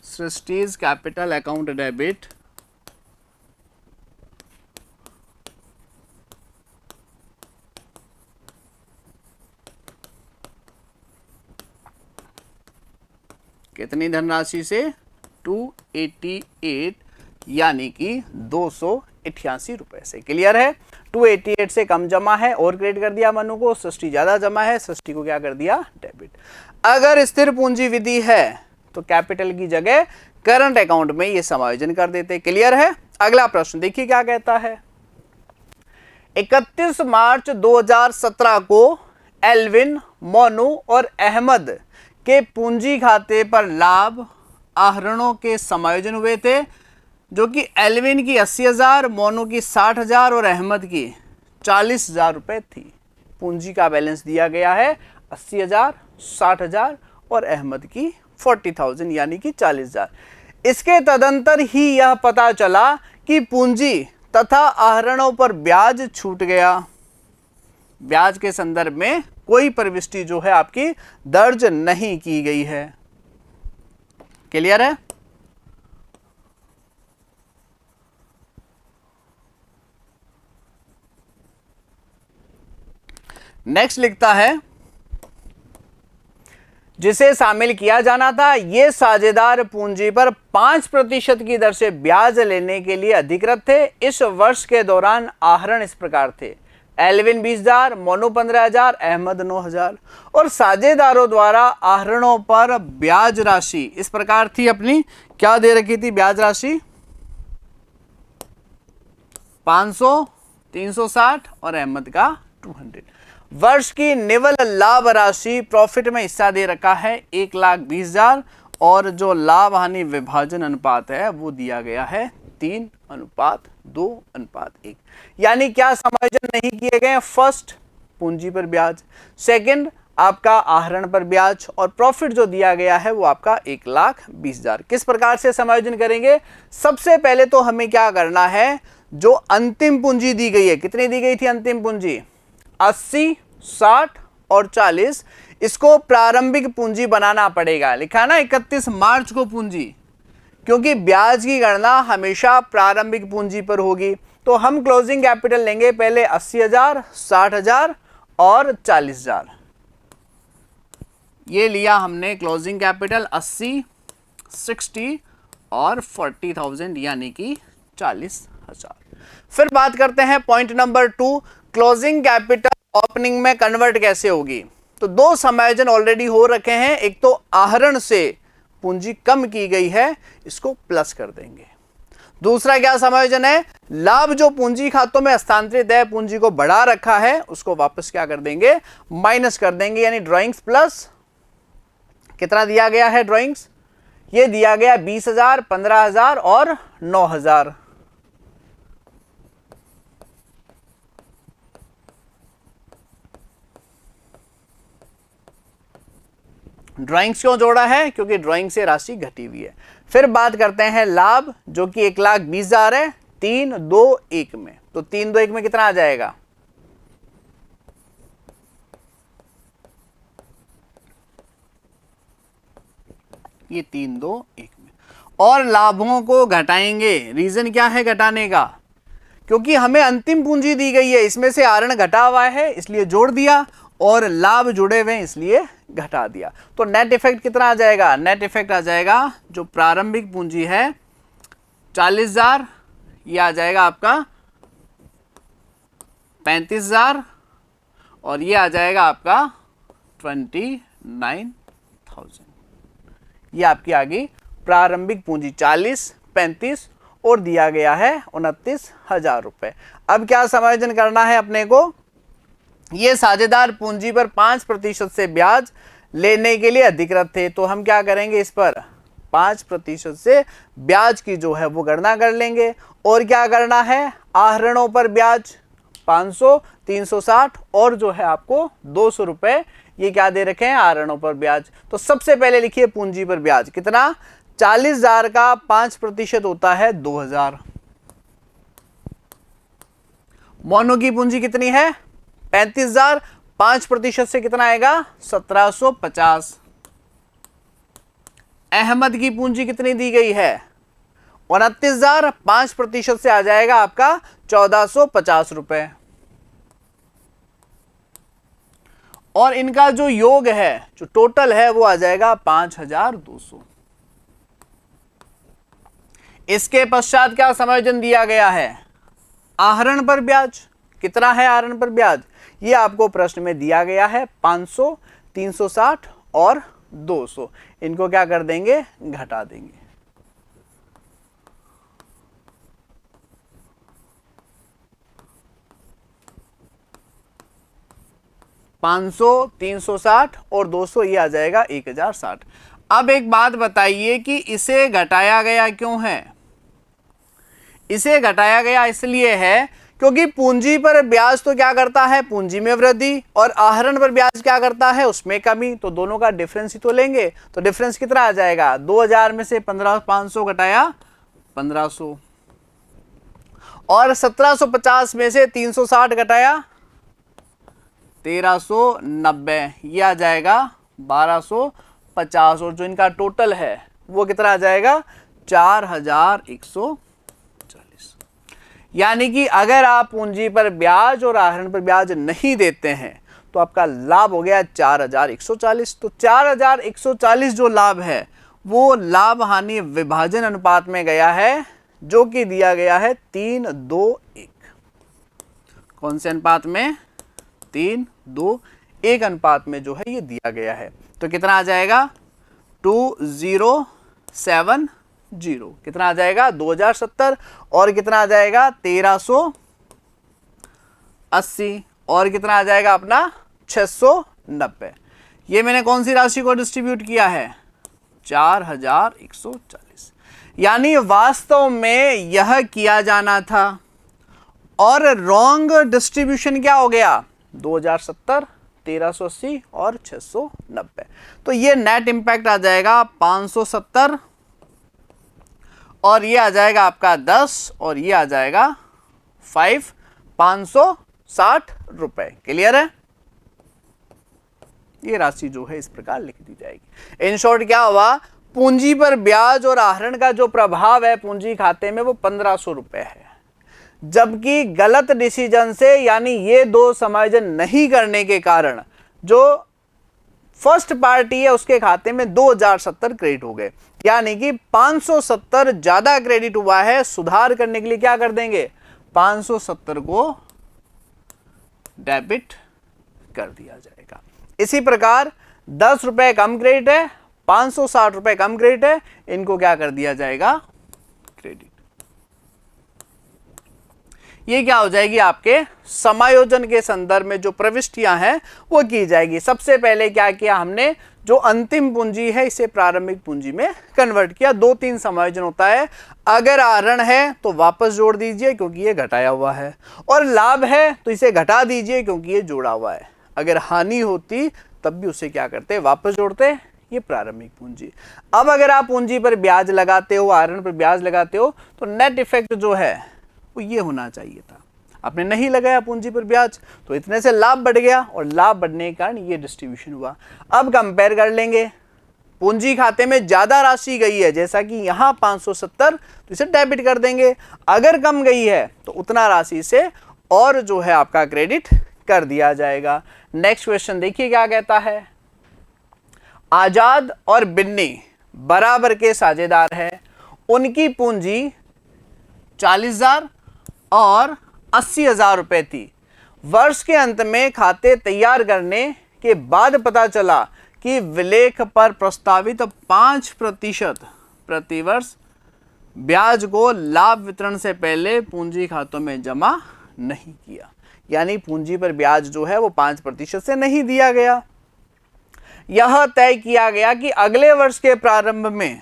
Srishti's capital account debit कितनी धनराशि से, 288 यानी कि 288 रुपए से। क्लियर है, 288 से कम जमा है और क्रेडिट कर दिया मनु को, सृष्टि ज्यादा जमा है, सृष्टि को क्या कर दिया, डेबिट। अगर स्थिर पूंजी विधि है तो कैपिटल की जगह करंट अकाउंट में ये समायोजन कर देते। क्लियर है। अगला प्रश्न देखिए क्या कहता है। 31 मार्च 2017 को एल्विन, मोनू और अहमद के पूंजी खाते पर लाभ आहरणों के समायोजन हुए थे, जो कि एल्विन की 80,000, मोनू की 60,000 और अहमद की 40,000 रुपए थी। पूंजी का बैलेंस दिया गया है 80,000, 60,000 और अहमद की 40,000 यानी कि 40,000। इसके तदंतर ही यह पता चला कि पूंजी तथा आहरणों पर ब्याज छूट गया। ब्याज के संदर्भ में कोई प्रविष्टि जो है आपकी दर्ज नहीं की गई है। क्लियर है। नेक्स्ट लिखता है, जिसे शामिल किया जाना था, ये साझेदार पूंजी पर 5% की दर से ब्याज लेने के लिए अधिकृत थे। इस वर्ष के दौरान आहरण इस प्रकार थे, एल्विन 20,000, मोनू 15,000, अहमद 9,000। और साझेदारों द्वारा आहरणों पर ब्याज राशि इस प्रकार थी अपनी, क्या दे रखी थी ब्याज राशि, 500, 360 और अहमद का 200। वर्ष की निवल लाभ राशि प्रॉफिट में हिस्सा दे रखा है 1,20,000 और जो लाभ हानि विभाजन अनुपात है वो दिया गया है 3:2:1। यानी क्या समायोजन नहीं किए गए, फर्स्ट पूंजी पर ब्याज, सेकंड आपका आहरण पर ब्याज, और प्रॉफिट जो दिया गया है वो आपका 1,20,000। किस प्रकार से समायोजन करेंगे, सबसे पहले तो हमें क्या करना है, जो अंतिम पूंजी दी गई है, कितनी दी गई थी अंतिम पूंजी, 80, 60 और 40, इसको प्रारंभिक पूंजी बनाना पड़ेगा। लिखा ना 31 मार्च को पूंजी, क्योंकि ब्याज की गणना हमेशा प्रारंभिक पूंजी पर होगी। तो हम क्लोजिंग कैपिटल लेंगे पहले 80,000, 60,000 और 40,000। ये लिया हमने क्लोजिंग कैपिटल 80, 60 और 40,000 यानी कि 40,000। फिर बात करते हैं point number 2, closing capital opening में कन्वर्ट कैसे होगी। तो दो समायोजन ऑलरेडी हो रखे हैं, एक तो आहरण से पूंजी कम की गई है, इसको प्लस कर देंगे। दूसरा क्या समायोजन है, लाभ जो पूंजी खातों में हस्तांतरित है, पूंजी को बढ़ा रखा है, उसको वापस क्या कर देंगे, माइनस कर देंगे। यानी ड्राइंग्स प्लस कितना दिया गया है, ड्राइंग्स ये दिया गया 20,000, 15,000 और 9,000। ड्राइंग्स क्यों जोड़ा है, क्योंकि ड्राइंग से राशि घटी हुई है। फिर बात करते हैं लाभ जो कि 1,20,000 है 3-2-1 में। तो 3-2-1 में कितना आ जाएगा, ये 3-2-1 में। और लाभों को घटाएंगे, रीजन क्या है घटाने का, क्योंकि हमें अंतिम पूंजी दी गई है, इसमें से आहरण घटा हुआ है इसलिए जोड़ दिया, और लाभ जुड़े हुए इसलिए घटा दिया। तो नेट इफेक्ट कितना आ जाएगा, नेट इफेक्ट आ जाएगा जो प्रारंभिक पूंजी है 40,000, ये आ जाएगा आपका 35,000 और ये आ जाएगा आपका 29,000। ये आपकी आ गई प्रारंभिक पूंजी 40, 35 और दिया गया है 29,000 रुपए। अब क्या समायोजन करना है अपने को, ये साझेदार पूंजी पर 5% से ब्याज लेने के लिए अधिकृत थे। तो हम क्या करेंगे, इस पर 5% से ब्याज की जो है वो गणना कर लेंगे। और क्या करना है, आहरणों पर ब्याज 500, 360 और जो है आपको 200 रुपए, ये क्या दे रखे हैं, आहरणों पर ब्याज। तो सबसे पहले लिखिए पूंजी पर ब्याज कितना, 40,000 का 5% होता है 2,000। मोनो की पूंजी कितनी है 35,000, 5% से कितना आएगा 1750। अहमद की पूंजी कितनी दी गई है 29,000, 5% से आ जाएगा आपका 1450 रुपए। और इनका जो योग है, जो टोटल है, वो आ जाएगा 5,200। इसके पश्चात क्या समायोजन दिया गया है, आहरण पर ब्याज कितना है, आहरण पर ब्याज ये आपको प्रश्न में दिया गया है 500, 360 और 200। इनको क्या कर देंगे, घटा देंगे। 500, 360 और 200, ये आ जाएगा 1060। अब एक बात बताइए कि इसे घटाया गया क्यों है। इसे घटाया गया इसलिए है क्योंकि पूंजी पर ब्याज तो क्या करता है, पूंजी में वृद्धि, और आहरण पर ब्याज क्या करता है, उसमें कमी। तो दोनों का डिफरेंस ही तो लेंगे। तो डिफरेंस कितना आ जाएगा, 2000 में से 500 घटाया 1500, और 1750 में से 360 घटाया 1390, ये आ जाएगा 1250। और जो इनका टोटल है वो कितना आ जाएगा 4140। यानी कि अगर आप पूंजी पर ब्याज और आहरण पर ब्याज नहीं देते हैं तो आपका लाभ हो गया 4140। तो 4140 जो लाभ है वो लाभ हानि विभाजन अनुपात में गया है, जो कि दिया गया है 3:2:1। कौन से अनुपात में, 3:2:1 अनुपात में जो है ये दिया गया है। तो कितना आ जाएगा 2070, कितना आ जाएगा 2070, और कितना आ जाएगा 1380, और कितना आ जाएगा अपना 690। ये मैंने कौन सी राशि को डिस्ट्रीब्यूट किया है 4140। यानी वास्तव में यह किया जाना था, और रॉन्ग डिस्ट्रीब्यूशन क्या हो गया 2070, 1380 और 690। तो ये नेट इंपैक्ट आ जाएगा 570, और ये आ जाएगा आपका 10, और ये आ जाएगा 560 रुपए। क्लियर है। ये राशि जो है इस प्रकार लिख दी जाएगी। इन शॉर्ट क्या हुआ, पूंजी पर ब्याज और आहरण का जो प्रभाव है पूंजी खाते में वो 1500 रुपए है, जबकि गलत डिसीजन से, यानी ये दो समायोजन नहीं करने के कारण जो फर्स्ट पार्टी है उसके खाते में 2070 क्रेडिट हो गए। यानी कि 570 ज्यादा क्रेडिट हुआ है। सुधार करने के लिए क्या कर देंगे, 570 को डेबिट कर दिया जाएगा। इसी प्रकार 10 रुपए कम क्रेडिट है, 560 रुपए कम क्रेडिट है, इनको क्या कर दिया जाएगा, क्रेडिट। ये क्या हो जाएगी, आपके समायोजन के संदर्भ में जो प्रविष्टियां हैं वो की जाएगी। सबसे पहले क्या किया हमने, जो अंतिम पूंजी है इसे प्रारंभिक पूंजी में कन्वर्ट किया। 2-3 समायोजन होता है। अगर आहरण है तो वापस जोड़ दीजिए क्योंकि ये घटाया हुआ है, और लाभ है तो इसे घटा दीजिए क्योंकि ये जोड़ा हुआ है। अगर हानि होती तब भी उसे क्या करते, वापस जोड़ते, ये प्रारंभिक पूंजी। अब अगर आप पूंजी पर ब्याज लगाते हो, आहरण पर ब्याज लगाते हो, तो नेट इफेक्ट जो है वो ये होना चाहिए था। आपने नहीं लगाया पूंजी पर ब्याज तो इतने से लाभ बढ़ गया, और लाभ बढ़ने के कारण ये डिस्ट्रीब्यूशन हुआ। अब कंपेयर कर लेंगे, पूंजी खाते में ज्यादा राशि गई है, जैसा कि यहां 570, तो इसे डेबिट कर देंगे। अगर कम गई है तो उतना राशि से और जो है आपका क्रेडिट कर दिया जाएगा। नेक्स्ट क्वेश्चन देखिए क्या कहता है। आजाद और बिन्नी बराबर के साझेदार है, उनकी पूंजी 40,000 और 80,000 रुपए थी। वर्ष के अंत में खाते तैयार करने के बाद पता चला कि विलेख पर प्रस्तावित 5% प्रतिवर्ष ब्याज को लाभ वितरण से पहले पूंजी खातों में जमा नहीं किया। यानी पूंजी पर ब्याज जो है वो 5% से नहीं दिया गया। यह तय किया गया कि अगले वर्ष के प्रारंभ में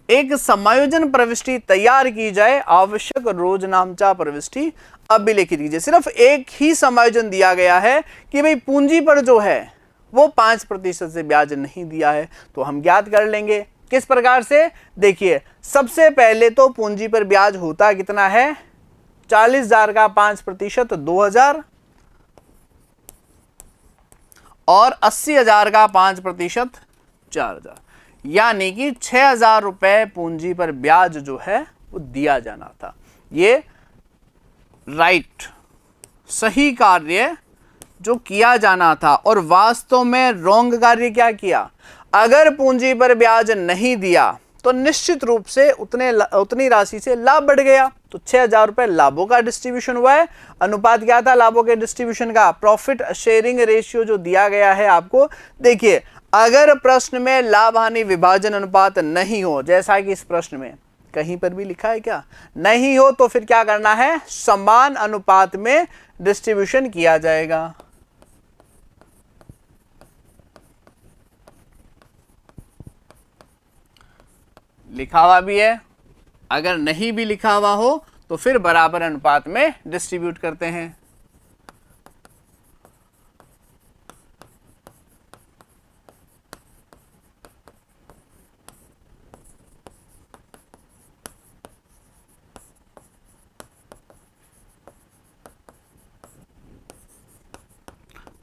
एक समायोजन प्रविष्टि तैयार की जाए, आवश्यक रोजनामचा प्रविष्टि अभिलेखित कीजिए। सिर्फ एक ही समायोजन दिया गया है कि भाई पूंजी पर जो है वो 5% से ब्याज नहीं दिया है, तो हम ज्ञात कर लेंगे किस प्रकार से। देखिए सबसे पहले तो पूंजी पर ब्याज होता कितना है, 40,000 का 5% 2,000 और 80,000 का 5% 4,000, यानी कि 6,000 रुपए पूंजी पर ब्याज जो है वो दिया जाना था। ये राइट सही कार्य जो किया जाना था, और वास्तव में रॉन्ग कार्य क्या किया। अगर पूंजी पर ब्याज नहीं दिया तो निश्चित रूप से उतनी राशि से लाभ बढ़ गया, तो 6,000 रुपए लाभों का डिस्ट्रीब्यूशन हुआ है। अनुपात क्या था लाभों के डिस्ट्रीब्यूशन का, प्रॉफिट शेयरिंग रेशियो जो दिया गया है आपको। देखिए अगर प्रश्न में लाभ हानि विभाजन अनुपात नहीं हो, जैसा कि इस प्रश्न में कहीं पर भी लिखा है क्या, नहीं हो, तो फिर क्या करना है, समान अनुपात में डिस्ट्रीब्यूशन किया जाएगा। लिखा हुआ भी है, अगर नहीं भी लिखा हुआ हो तो फिर बराबर अनुपात में डिस्ट्रीब्यूट करते हैं।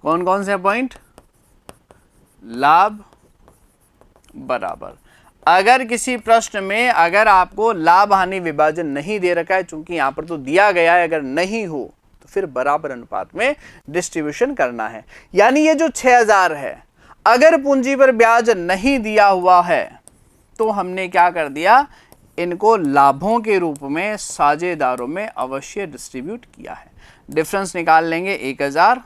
कौन कौन से पॉइंट, लाभ बराबर। अगर किसी प्रश्न में अगर आपको लाभ हानि विभाजन नहीं दे रखा है, चूंकि यहां पर तो दिया गया है, अगर नहीं हो तो फिर बराबर अनुपात में डिस्ट्रीब्यूशन करना है। यानी ये जो 6,000 है, अगर पूंजी पर ब्याज नहीं दिया हुआ है तो हमने क्या कर दिया, इनको लाभों के रूप में साझेदारों में अवश्य डिस्ट्रीब्यूट किया है। डिफरेंस निकाल लेंगे 1,000।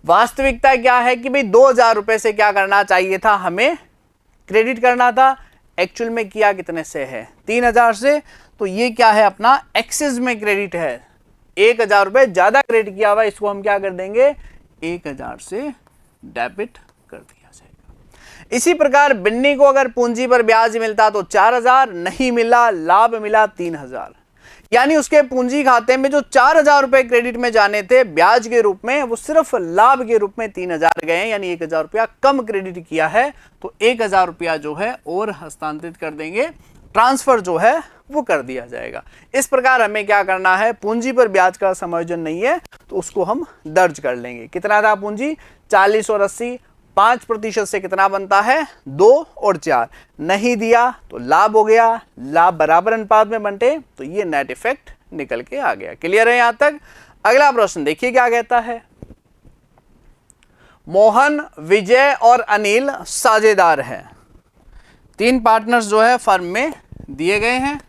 वास्तविकता क्या है कि भाई 2,000 रुपए से क्या करना चाहिए था, हमें क्रेडिट करना था। एक्चुअल में किया कितने से है, 3,000 से, तो ये क्या है अपना एक्सेस में क्रेडिट है। 1,000 रुपए ज्यादा क्रेडिट किया हुआ, इसको हम क्या कर देंगे, 1,000 से डेबिट कर दिया जाएगा। इसी प्रकार बिन्नी को अगर पूंजी पर ब्याज मिलता तो 4,000, नहीं मिला, लाभ मिला 3,000, यानी उसके पूंजी खाते में जो 4,000 रुपए क्रेडिट में जाने थे ब्याज के रूप में, वो सिर्फ लाभ के रूप में 3,000 गए, यानी 1,000 रुपया कम क्रेडिट किया है, तो 1,000 रुपया जो है और हस्तांतरित कर देंगे, ट्रांसफर जो है वो कर दिया जाएगा। इस प्रकार हमें क्या करना है, पूंजी पर ब्याज का समायोजन नहीं है तो उसको हम दर्ज कर लेंगे। कितना था पूंजी, 40 और 80, 5% से कितना बनता है, 2 और 4, नहीं दिया तो लाभ हो गया, लाभ बराबर अनुपात में बंटे, तो ये नेट इफेक्ट निकल के आ गया। क्लियर है यहां तक। अगला प्रश्न देखिए क्या कहता है, मोहन, विजय और अनिल साझेदार हैं, 3 पार्टनर्स जो है फर्म में दिए गए हैं।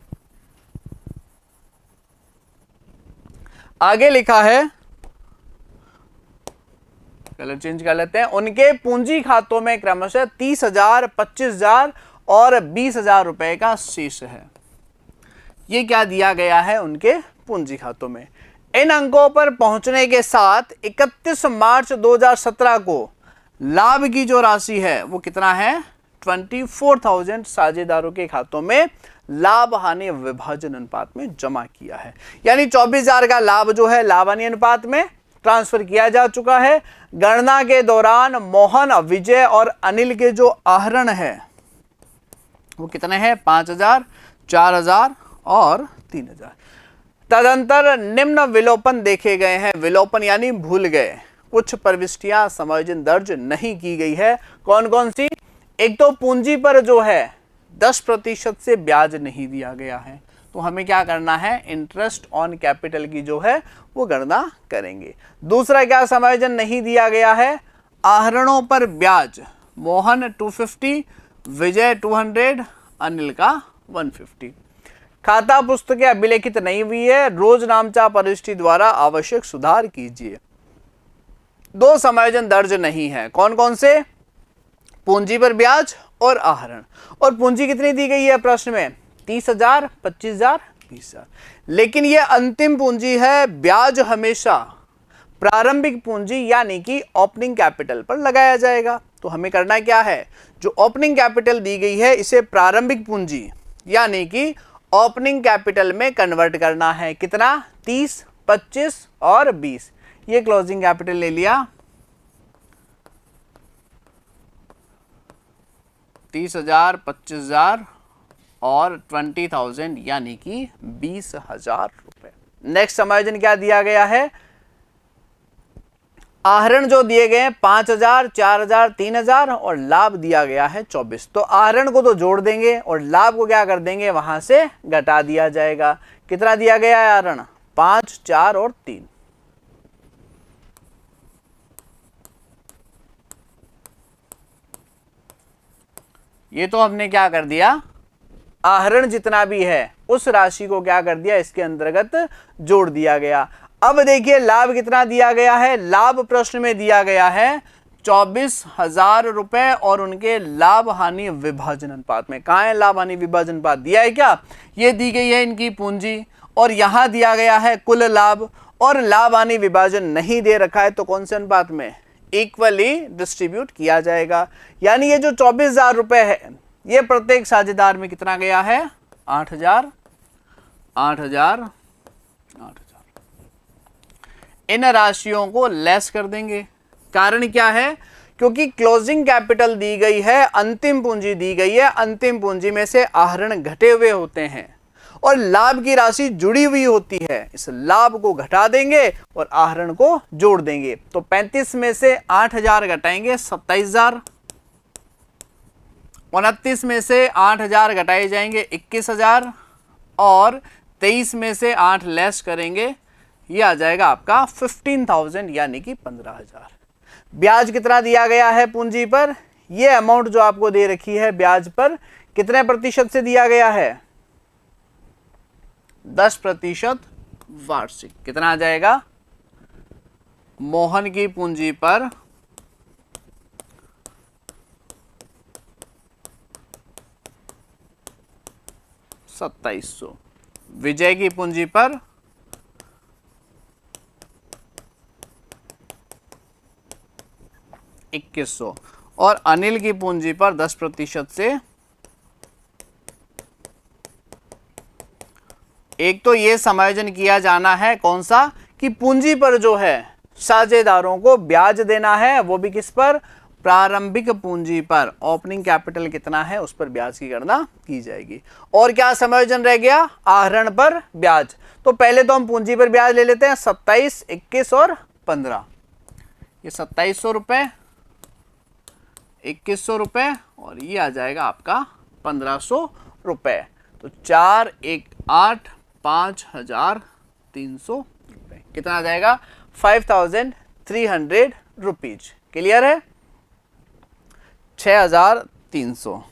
आगे लिखा है, कलर चेंज कर लेते हैं, उनके पूंजी खातों में क्रमशः 30,000, 25,000 और 20,000 रुपए का शेष है। ये क्या दिया गया है उनके पूंजी खातों में। इन अंकों पर पहुंचने के साथ 31 मार्च 2017 को लाभ की जो राशि है वो कितना है, 24,000 साझेदारों के खातों में लाभ हानि विभाजन अनुपात में जमा किया है। यानी 24,000 का लाभ जो है लाभ हानि अनुपात में ट्रांसफर किया जा चुका है। गणना के दौरान मोहन, विजय और अनिल के जो आहरण है वो कितने हैं, 5,000, 4,000 और 3,000। तदंतर निम्न विलोपन देखे गए हैं। विलोपन यानी भूल गए, कुछ प्रविष्टियां समायोजन दर्ज नहीं की गई है। कौन कौन सी, एक तो पूंजी पर जो है 10% से ब्याज नहीं दिया गया है, तो हमें क्या करना है, इंटरेस्ट ऑन कैपिटल की जो है वो गणना करेंगे। दूसरा क्या समायोजन नहीं दिया गया है, आहरणों पर ब्याज, मोहन 250, विजय 200, अनिल का 150। खाता पुस्तकें अभिलेखित नहीं हुई है, रोज नामचा प्रविष्टि द्वारा आवश्यक सुधार कीजिए। 2 समायोजन दर्ज नहीं है, कौन कौन से, पूंजी पर ब्याज और आहरण। और पूंजी कितनी दी गई है प्रश्न में, 30,000, 25,000, 20,000। लेकिन ये अंतिम पूंजी है, ब्याज हमेशा प्रारंभिक पूंजी यानी कि ओपनिंग कैपिटल पर लगाया जाएगा। तो हमें करना क्या है, जो ओपनिंग कैपिटल दी गई है इसे प्रारंभिक पूंजी यानी कि ओपनिंग कैपिटल में कन्वर्ट करना है। कितना? 30, 25 और 20। ये क्लोजिंग कैपिटल ले लिया, 30,000, 25,000 और 20,000 यानी कि 20,000 रुपए। नेक्स्ट समायोजन क्या दिया गया है? आहरण जो दिए गए हैं 5,000, 4,000, 3,000 और लाभ दिया गया है 24। तो आहरण को तो जोड़ देंगे और लाभ को क्या कर देंगे? वहां से घटा दिया जाएगा। कितना दिया गया है आहरण? 5, 4 और 3। ये तो हमने क्या कर दिया? आहरण जितना भी है उस राशि को क्या कर दिया? इसके अंतर्गत जोड़ दिया गया। अब देखिए लाभ कितना दिया गया है? लाभ प्रश्न में दिया गया है 24,000 रुपए और उनके लाभ हानि विभाजन अनुपात में। कहाँ है लाभ हानि विभाजन अनुपात? दिया है क्या? ये दी गई है इनकी पूंजी और यहां दिया गया है कुल लाभ और लाभ हानि विभाजन नहीं दे रखा है, तो कौन से अनुपात में? इक्वली डिस्ट्रीब्यूट किया जाएगा। यानी ये जो 24,000 रुपए है ये प्रत्येक साझेदार में कितना गया है? 8,000, 8,000, 8,000। इन राशियों को लेस कर देंगे। कारण क्या है? क्योंकि क्लोजिंग कैपिटल दी गई है, अंतिम पूंजी दी गई है, अंतिम पूंजी में से आहरण घटे हुए होते हैं और लाभ की राशि जुड़ी हुई होती है। इस लाभ को घटा देंगे और आहरण को जोड़ देंगे। तो 35 में से 8,000 घटाएंगे 27,000, 29 में से 8,000 घटाए जाएंगे 21,000 और 23 में से 8 लेस करेंगे, ये आ जाएगा आपका 15,000 यानी कि 15,000। ब्याज कितना दिया गया है पूंजी पर? ये अमाउंट जो आपको दे रखी है ब्याज पर कितने प्रतिशत से दिया गया है? 10% वार्षिक। कितना आ जाएगा? मोहन की पूंजी पर 2700, विजय की पूंजी पर 2100 और अनिल की पूंजी पर 10% से एक तो ये समायोजन किया जाना है। कौन सा? कि पूंजी पर जो है साझेदारों को ब्याज देना है, वो भी किस पर? प्रारंभिक पूंजी पर। ओपनिंग कैपिटल कितना है उस पर ब्याज की गणना की जाएगी। और क्या समायोजन रह गया? आहरण पर ब्याज। तो पहले तो हम पूंजी पर ब्याज ले लेते हैं 27, 21 और 15। ये 2700 रुपए, 2100 रुपए और ये आ जाएगा आपका 1500 रुपए। तो 4, 1, 8, 5,300 रुपए। कितना आ जाएगा? 5,300 रुपीज। क्लियर है? 6,300।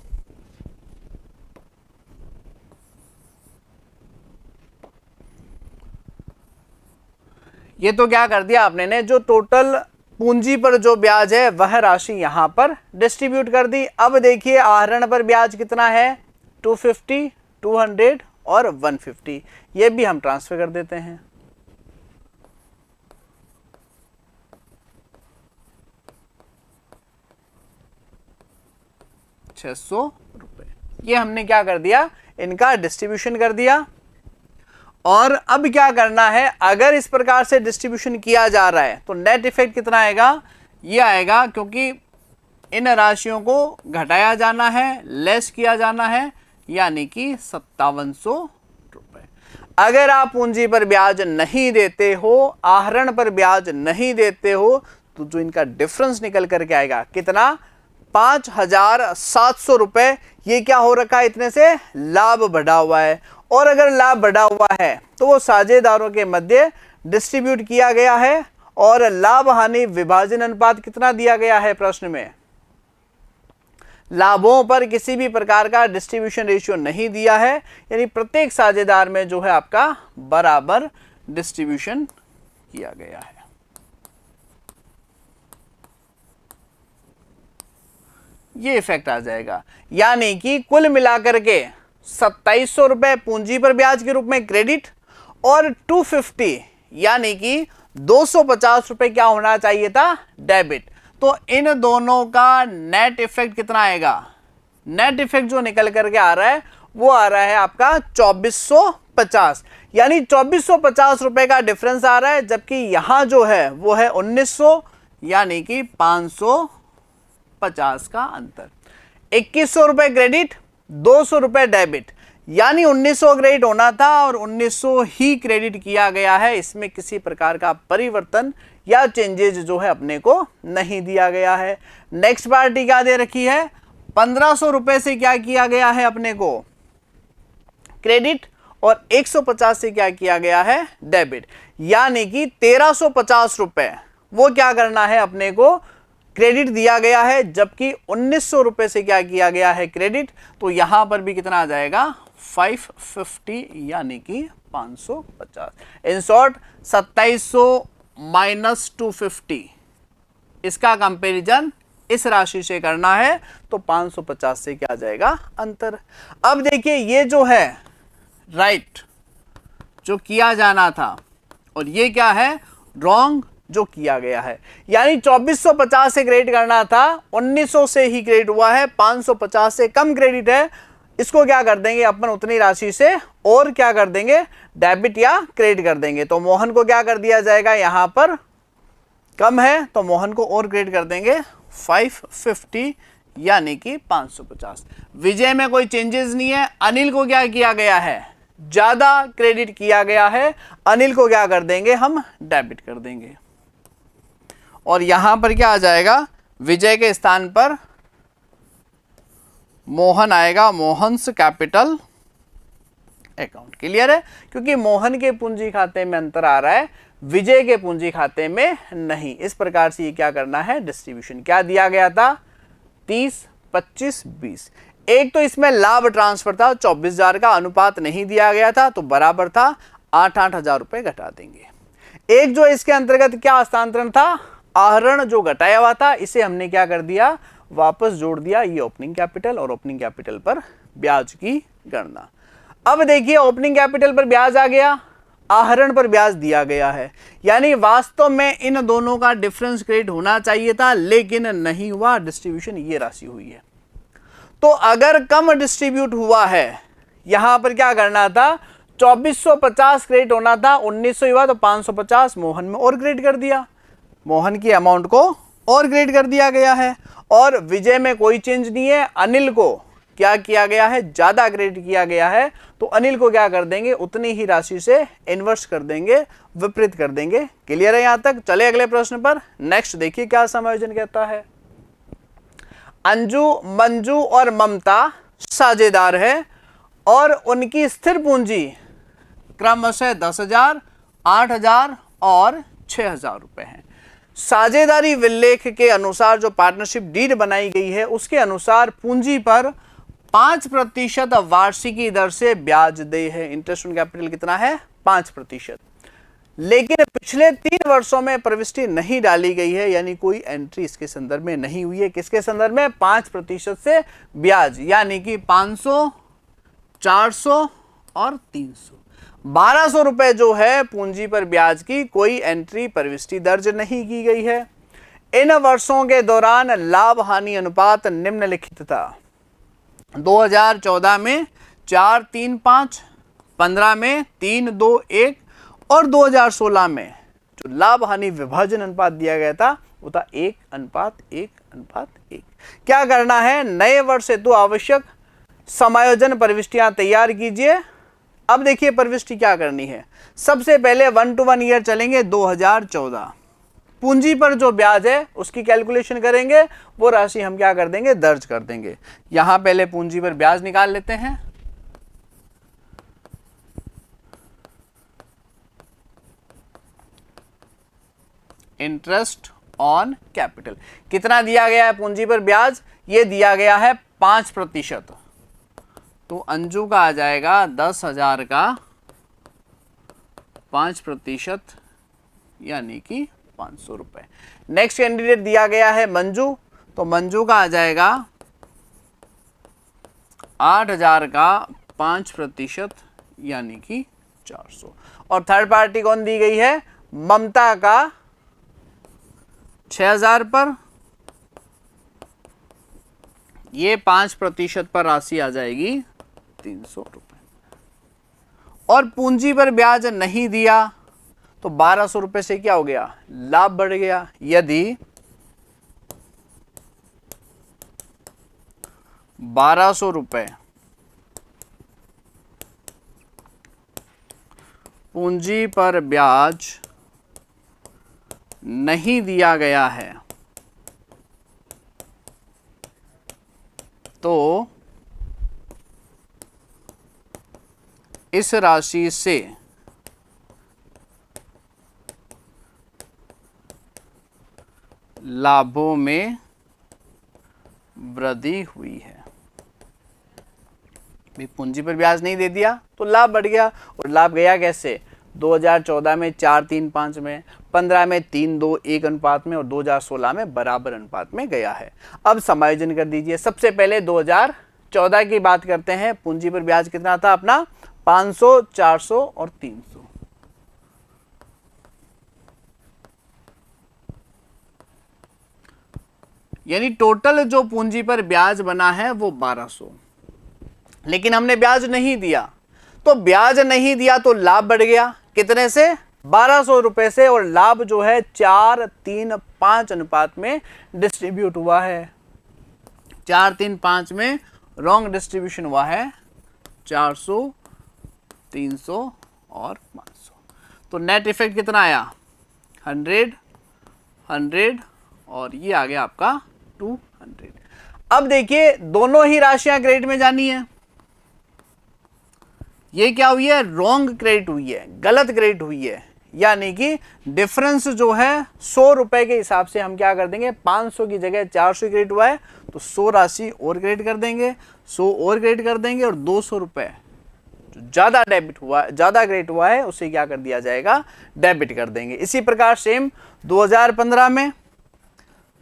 ये तो क्या कर दिया आपने ने? जो टोटल पूंजी पर जो ब्याज है वह राशि यहां पर डिस्ट्रीब्यूट कर दी। अब देखिए आहरण पर ब्याज कितना है? 250, 200 और 150। ये भी हम ट्रांसफर कर देते हैं। 600 रुपए। ये हमने क्या कर दिया? इनका डिस्ट्रीब्यूशन कर दिया। और अब क्या करना है? अगर इस प्रकार से डिस्ट्रीब्यूशन किया जा रहा है तो नेट इफेक्ट कितना आएगा? ये आएगा, क्योंकि इन राशियों को घटाया जाना है, लेस किया जाना है, यानी कि 5700 रुपए। अगर आप पूंजी पर ब्याज नहीं देते हो, आहरण पर ब्याज नहीं देते हो, तो जो इनका डिफरेंस निकल करके आएगा कितना? 5,700 रुपए। ये क्या हो रखा है? इतने से लाभ बढ़ा हुआ है। और अगर लाभ बढ़ा हुआ है तो वो साझेदारों के मध्य डिस्ट्रीब्यूट किया गया है। और लाभ हानि विभाजन अनुपात कितना दिया गया है प्रश्न में? लाभों पर किसी भी प्रकार का डिस्ट्रीब्यूशन रेशियो नहीं दिया है, यानी प्रत्येक साझेदार में जो है आपका बराबर डिस्ट्रीब्यूशन किया गया है। ये इफेक्ट आ जाएगा। यानी कि कुल मिलाकर के 2700 रुपए पूंजी पर ब्याज के रूप में क्रेडिट और 250 यानी कि 250 रुपए क्या होना चाहिए था? डेबिट। तो इन दोनों का नेट इफेक्ट कितना आएगा? नेट इफेक्ट जो निकल करके आ रहा है वो आ रहा है आपका 2450, यानी 2450 रुपए का डिफरेंस आ रहा है, जबकि यहां जो है वो है 1900, यानी कि 550 का अंतर। 2100 रुपए क्रेडिट, 200 रुपए डेबिट, यानी 1900 क्रेडिट होना था और 1900 ही क्रेडिट किया गया है। इसमें किसी प्रकार का परिवर्तन या चेंजेस जो है अपने को नहीं दिया गया है। नेक्स्ट पार्टी क्या दे रखी है? 1500 रुपए से क्या किया गया है अपने को? क्रेडिट, और 150 से क्या किया गया है? डेबिट, यानी कि 1350 रुपए वो क्या करना है अपने को? क्रेडिट दिया गया है, जबकि 1900 रुपए से क्या किया गया है? क्रेडिट। तो यहां पर भी कितना आ जाएगा? 550, यानी कि 550। इन शॉर्ट 2700 माइनस 250, इसका कंपैरिजन इस राशि से करना है, तो 550 से क्या आ जाएगा? अंतर। अब देखिए ये जो है राइट जो किया जाना था, और ये क्या है? रॉन्ग जो किया गया है। यानी 2450 से क्रेडिट करना था, 1900 से ही क्रेडिट हुआ है, 550 से कम क्रेडिट है। इसको क्या कर देंगे अपन? उतनी राशि से और क्या कर देंगे? डेबिट या क्रेडिट कर देंगे। तो मोहन को क्या कर दिया जाएगा? यहां पर कम है तो मोहन को और क्रेडिट कर देंगे 550, यानी कि 550। विजय में कोई चेंजेस नहीं है। अनिल को क्या किया गया है? ज्यादा क्रेडिट किया गया है। अनिल को क्या कर देंगे? हम डेबिट कर देंगे। और यहां पर क्या आ जाएगा? विजय के स्थान पर मोहन आएगा, मोहन्स कैपिटल अकाउंट। क्लियर है? क्योंकि मोहन के पूंजी खाते में अंतर आ रहा है, विजय के पूंजी खाते में नहीं। इस प्रकार से ये क्या करना है? डिस्ट्रीब्यूशन। क्या दिया गया था? 30, 25, 20। एक तो इसमें लाभ ट्रांसफर था, 24,000 का अनुपात नहीं दिया गया था, तो बराबर था 8-8 हजार रुपए घटा देंगे। एक जो इसके अंतर्गत क्या हस्तांतरण था? आहरण जो घटाया हुआ था, इसे हमने क्या कर दिया? वापस जोड़ दिया। ये ओपनिंग कैपिटल, और ओपनिंग कैपिटल पर ब्याज की गणना। अब देखिए ओपनिंग कैपिटल पर ब्याज आ गया, आहरण पर ब्याज दिया गया है, यानी वास्तव में इन दोनों का डिफरेंस क्रेडिट होना चाहिए था, लेकिन नहीं हुआ। डिस्ट्रीब्यूशन ये राशि हुई है। तो अगर कम डिस्ट्रीब्यूट हुआ है, यहां पर क्या करना था? 2450 क्रेडिट होना था, 1900 हुआ तो 550 मोहन में और क्रेडिट कर दिया। मोहन की अमाउंट को और क्रेडिट कर दिया गया है। और विजय में कोई चेंज नहीं है। अनिल को क्या किया गया है? ज्यादा क्रेडिट किया गया है, तो अनिल को क्या कर देंगे? उतनी ही राशि से इन्वर्स कर देंगे, विपरीत कर देंगे। क्लियर है यहां तक? चले अगले प्रश्न पर। नेक्स्ट देखिए क्या समायोजन कहता है। अंजू, मंजू और ममता साझेदार है और उनकी स्थिर पूंजी क्रमशः 10,000, 8,000 और 6,000 रुपए है। साझेदारी विलेख के अनुसार जो पार्टनरशिप डीड बनाई गई है, उसके अनुसार पूंजी पर 5% वार्षिकी दर से ब्याज दे है। इंटरेस्ट ऑन कैपिटल कितना है? 5%। लेकिन पिछले 3 वर्षों में प्रविष्टि नहीं डाली गई है, यानी कोई एंट्री इसके संदर्भ में नहीं हुई है। किसके संदर्भ में? 5% से ब्याज, यानी कि 500, 400 और 300। 1200 रुपए जो है पूंजी पर ब्याज की कोई एंट्री प्रविष्टि दर्ज नहीं की गई है। इन वर्षों के दौरान लाभ हानि अनुपात निम्नलिखित था। 2014 में 4-3-5, 15 में 3-2-1 और 2016 में जो लाभ हानि विभाजन अनुपात दिया गया था वो था 1:1:1। क्या करना है? नए वर्ष हेतु आवश्यक समायोजन प्रविष्टियां तैयार कीजिए। अब देखिए प्रविष्टि क्या करनी है। सबसे पहले 1 to 1 ईयर चलेंगे। 2014 पूंजी पर जो ब्याज है उसकी कैलकुलेशन करेंगे, वो राशि हम क्या कर देंगे? दर्ज कर देंगे। यहां पहले पूंजी पर ब्याज निकाल लेते हैं। इंटरेस्ट ऑन कैपिटल कितना दिया गया है पूंजी पर ब्याज? ये दिया गया है 5%। तो अंजू का आ जाएगा 10,000 का 5%, यानी कि 500 रुपए। नेक्स्ट कैंडिडेट दिया गया है मंजू, तो मंजू का आ जाएगा 8,000 का 5%, यानी कि 400। और थर्ड पार्टी कौन दी गई है? ममता का 6,000 पर ये 5% पर राशि आ जाएगी 300 रुपये। और पूंजी पर ब्याज नहीं दिया तो 1200 रुपये से क्या हो गया, लाभ बढ़ गया। यदि 1200 रुपये पूंजी पर ब्याज नहीं दिया गया है तो इस राशि से लाभों में वृद्धि हुई है। पूंजी पर ब्याज नहीं दे दिया तो लाभ बढ़ गया। और लाभ गया कैसे, 2014 में 4-3-5 में, 15 में 3-2-1 अनुपात में और 2016 में बराबर अनुपात में गया है। अब समायोजन कर दीजिए। सबसे पहले 2014 की बात करते हैं। पूंजी पर ब्याज कितना था अपना, 500, 400 और 300। यानी टोटल जो पूंजी पर ब्याज बना है वो 1200, लेकिन हमने ब्याज नहीं दिया। तो ब्याज नहीं दिया तो लाभ बढ़ गया, कितने से, 1200 रुपए से। और लाभ जो है 4-3-5 अनुपात में डिस्ट्रीब्यूट हुआ है। 4-3-5 में रॉन्ग डिस्ट्रीब्यूशन हुआ है, 400, 300 और 500। तो नेट इफेक्ट कितना आया, 100, 100 और ये आ गया आपका 200। अब देखिए दोनों ही राशियां क्रेडिट में जानी है। ये क्या हुई है, रॉन्ग क्रेडिट हुई है, गलत क्रेडिट हुई है। यानी कि डिफरेंस जो है 100 रुपए के हिसाब से हम क्या कर देंगे, 500 की जगह 400 क्रेडिट हुआ है तो 100 राशि और क्रेडिट कर देंगे, 100 और क्रेडिट कर देंगे और 200 रुपए जो ज्यादा डेबिट हुआ, ज्यादा क्रेडिट हुआ है उसे क्या कर दिया जाएगा, डेबिट कर देंगे। इसी प्रकार सेम 2015 में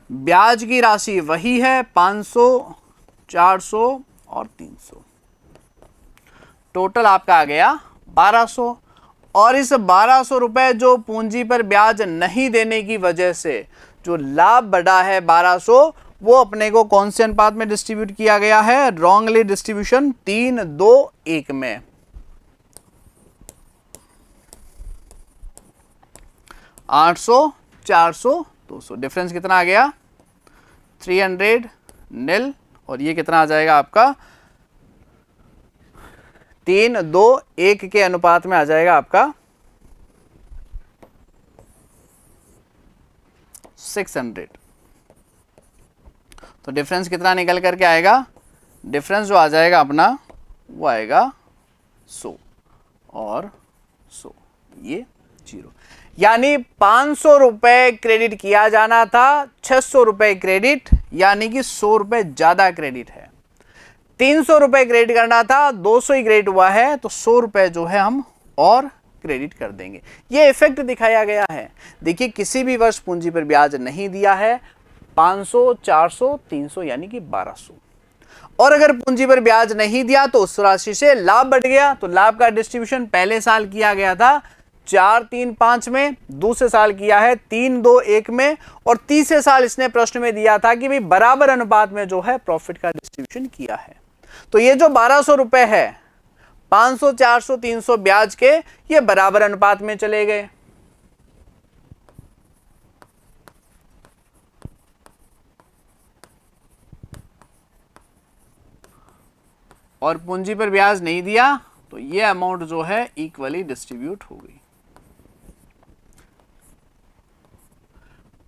ब्याज की राशि वही है, 500, 400 और 300। टोटल आपका आ गया 1200। और इस 1200 रुपए जो पूंजी पर ब्याज नहीं देने की वजह से जो लाभ बढ़ा है 1200, वो अपने को कौन से अनुपात में डिस्ट्रीब्यूट किया गया है, रॉन्गली डिस्ट्रीब्यूशन 3-2-1 में। $800, 400, 200। डिफरेंस कितना आ गया, 300 नील। और ये कितना आ जाएगा आपका, 3-2-1 के अनुपात में आ जाएगा आपका 600। तो डिफरेंस कितना निकल करके आएगा, डिफरेंस जो आ जाएगा अपना वो आएगा 100 और 100, ये 0। यानी 500 रुपए क्रेडिट किया जाना था, 600 रुपए क्रेडिट, यानी कि 100 रुपए ज्यादा क्रेडिट है। 300 रुपए क्रेडिट करना था, 200 ही क्रेडिट हुआ है तो 100 रुपए जो है हम और क्रेडिट कर देंगे। ये इफेक्ट दिखाया गया है। देखिए किसी भी वर्ष पूंजी पर ब्याज नहीं दिया है, 500, 400, 300 यानी कि 1200। और अगर पूंजी पर ब्याज नहीं दिया तो उस राशि से लाभ बढ़ गया। तो लाभ का डिस्ट्रीब्यूशन पहले साल किया गया था 4-3-5 में, दूसरे साल किया है 3-2-1 में, और तीसरे साल इसने प्रश्न में दिया था कि भाई बराबर अनुपात में जो है प्रॉफिट का डिस्ट्रीब्यूशन किया है। तो ये जो 1200 रुपए है, 500, 400, 300 ब्याज के, ये बराबर अनुपात में चले गए। और पूंजी पर ब्याज नहीं दिया तो ये अमाउंट जो है इक्वली डिस्ट्रीब्यूट हो गई।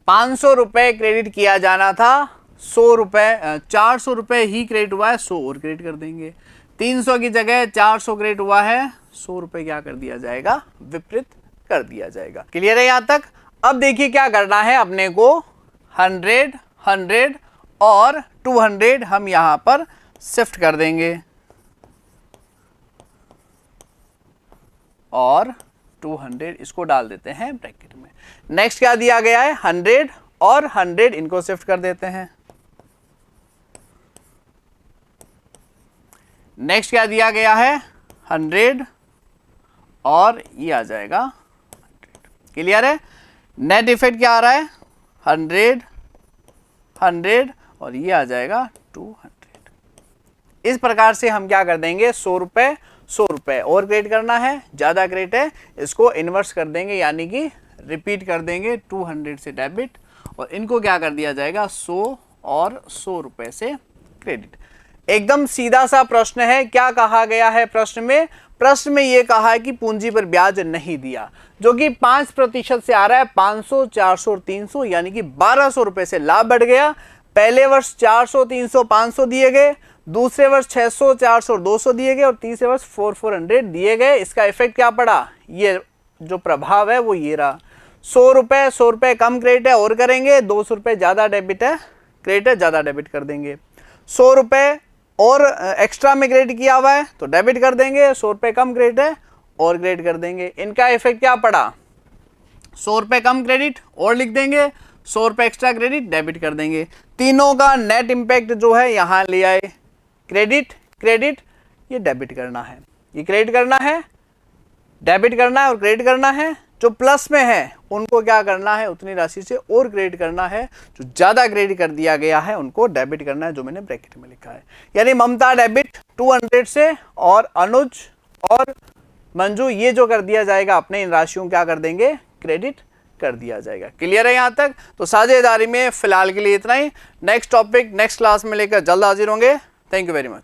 500 रुपए क्रेडिट किया जाना था, 100 रुपए, 400 रुपए ही क्रेडिट हुआ है, 100 और क्रेडिट कर देंगे। 300 की जगह 400 क्रेडिट हुआ है, 100 रुपए क्या कर दिया जाएगा, विपरीत कर दिया जाएगा। क्लियर है यहां तक। अब देखिए क्या करना है अपने को, 100, 100 और 200 हम यहां पर शिफ्ट कर देंगे और 200 इसको डाल देते हैं ब्रैकेट में। नेक्स्ट क्या दिया गया है, 100 और 100 इनको शिफ्ट कर देते हैं। नेक्स्ट क्या दिया गया है, 100 और ये आ जाएगा 100। क्लियर है। नेट इफेक्ट क्या आ रहा है, 100, 100 और ये आ जाएगा 200। इस प्रकार से हम क्या कर देंगे 100 रुपये 100 रुपये और क्रेडिट करना है, ज़्यादा क्रेडिट है इसको इन्वर्स कर देंगे यानी कि रिपीट कर देंगे 200 से डेबिट और इनको क्या कर दिया जाएगा 100 और 100 रुपये से क्रेडिट। एकदम सीधा सा प्रश्न है। क्या कहा गया है प्रश्न में? प्रश्न में ये कहा है कि पूंजी पर ब्याज नहीं दिया, जो कि 5% से आ रहा है 500, 400 और 300 यानी कि 1200 रुपये से लाभ बढ़ गया। पहले वर्ष 400, 300, 500 दिए गए, दूसरे वर्ष 600, 400 और 200 दिए गए और तीसरे वर्ष 400 दिए गए। इसका इफेक्ट क्या पड़ा? ये जो प्रभाव है वो ये रहा। 100 रुपये कम क्रेडिट है और करेंगे, 200 रुपये ज़्यादा डेबिट है, क्रेडिट है ज़्यादा डेबिट कर देंगे। 100 रुपये और एक्स्ट्रा में क्रेडिट किया हुआ है तो डेबिट कर देंगे, 100 रुपये कम क्रेडिट है और क्रेडिट कर देंगे। इनका इफेक्ट क्या पड़ा? 100 रुपये कम क्रेडिट और लिख देंगे, 100 रुपये एक्स्ट्रा क्रेडिट डेबिट कर देंगे। तीनों का नेट इम्पैक्ट जो है यहाँ ले आए, क्रेडिट क्रेडिट, ये डेबिट करना है, ये क्रेडिट करना है, डेबिट करना है और क्रेडिट करना है। जो प्लस में है उनको क्या करना है उतनी राशि से और क्रेडिट करना है, जो ज़्यादा क्रेडिट कर दिया गया है उनको डेबिट करना है, जो मैंने ब्रैकेट में लिखा है। यानी ममता डेबिट 200 से और अनुज और मंजू ये जो कर दिया जाएगा अपने इन राशियों क्या कर देंगे क्रेडिट कर दिया जाएगा। क्लियर है यहाँ तक? तो साझेदारी में फिलहाल के लिए इतना ही। नेक्स्ट टॉपिक नेक्स्ट क्लास में लेकर जल्द हाजिर होंगे। Thank you very much.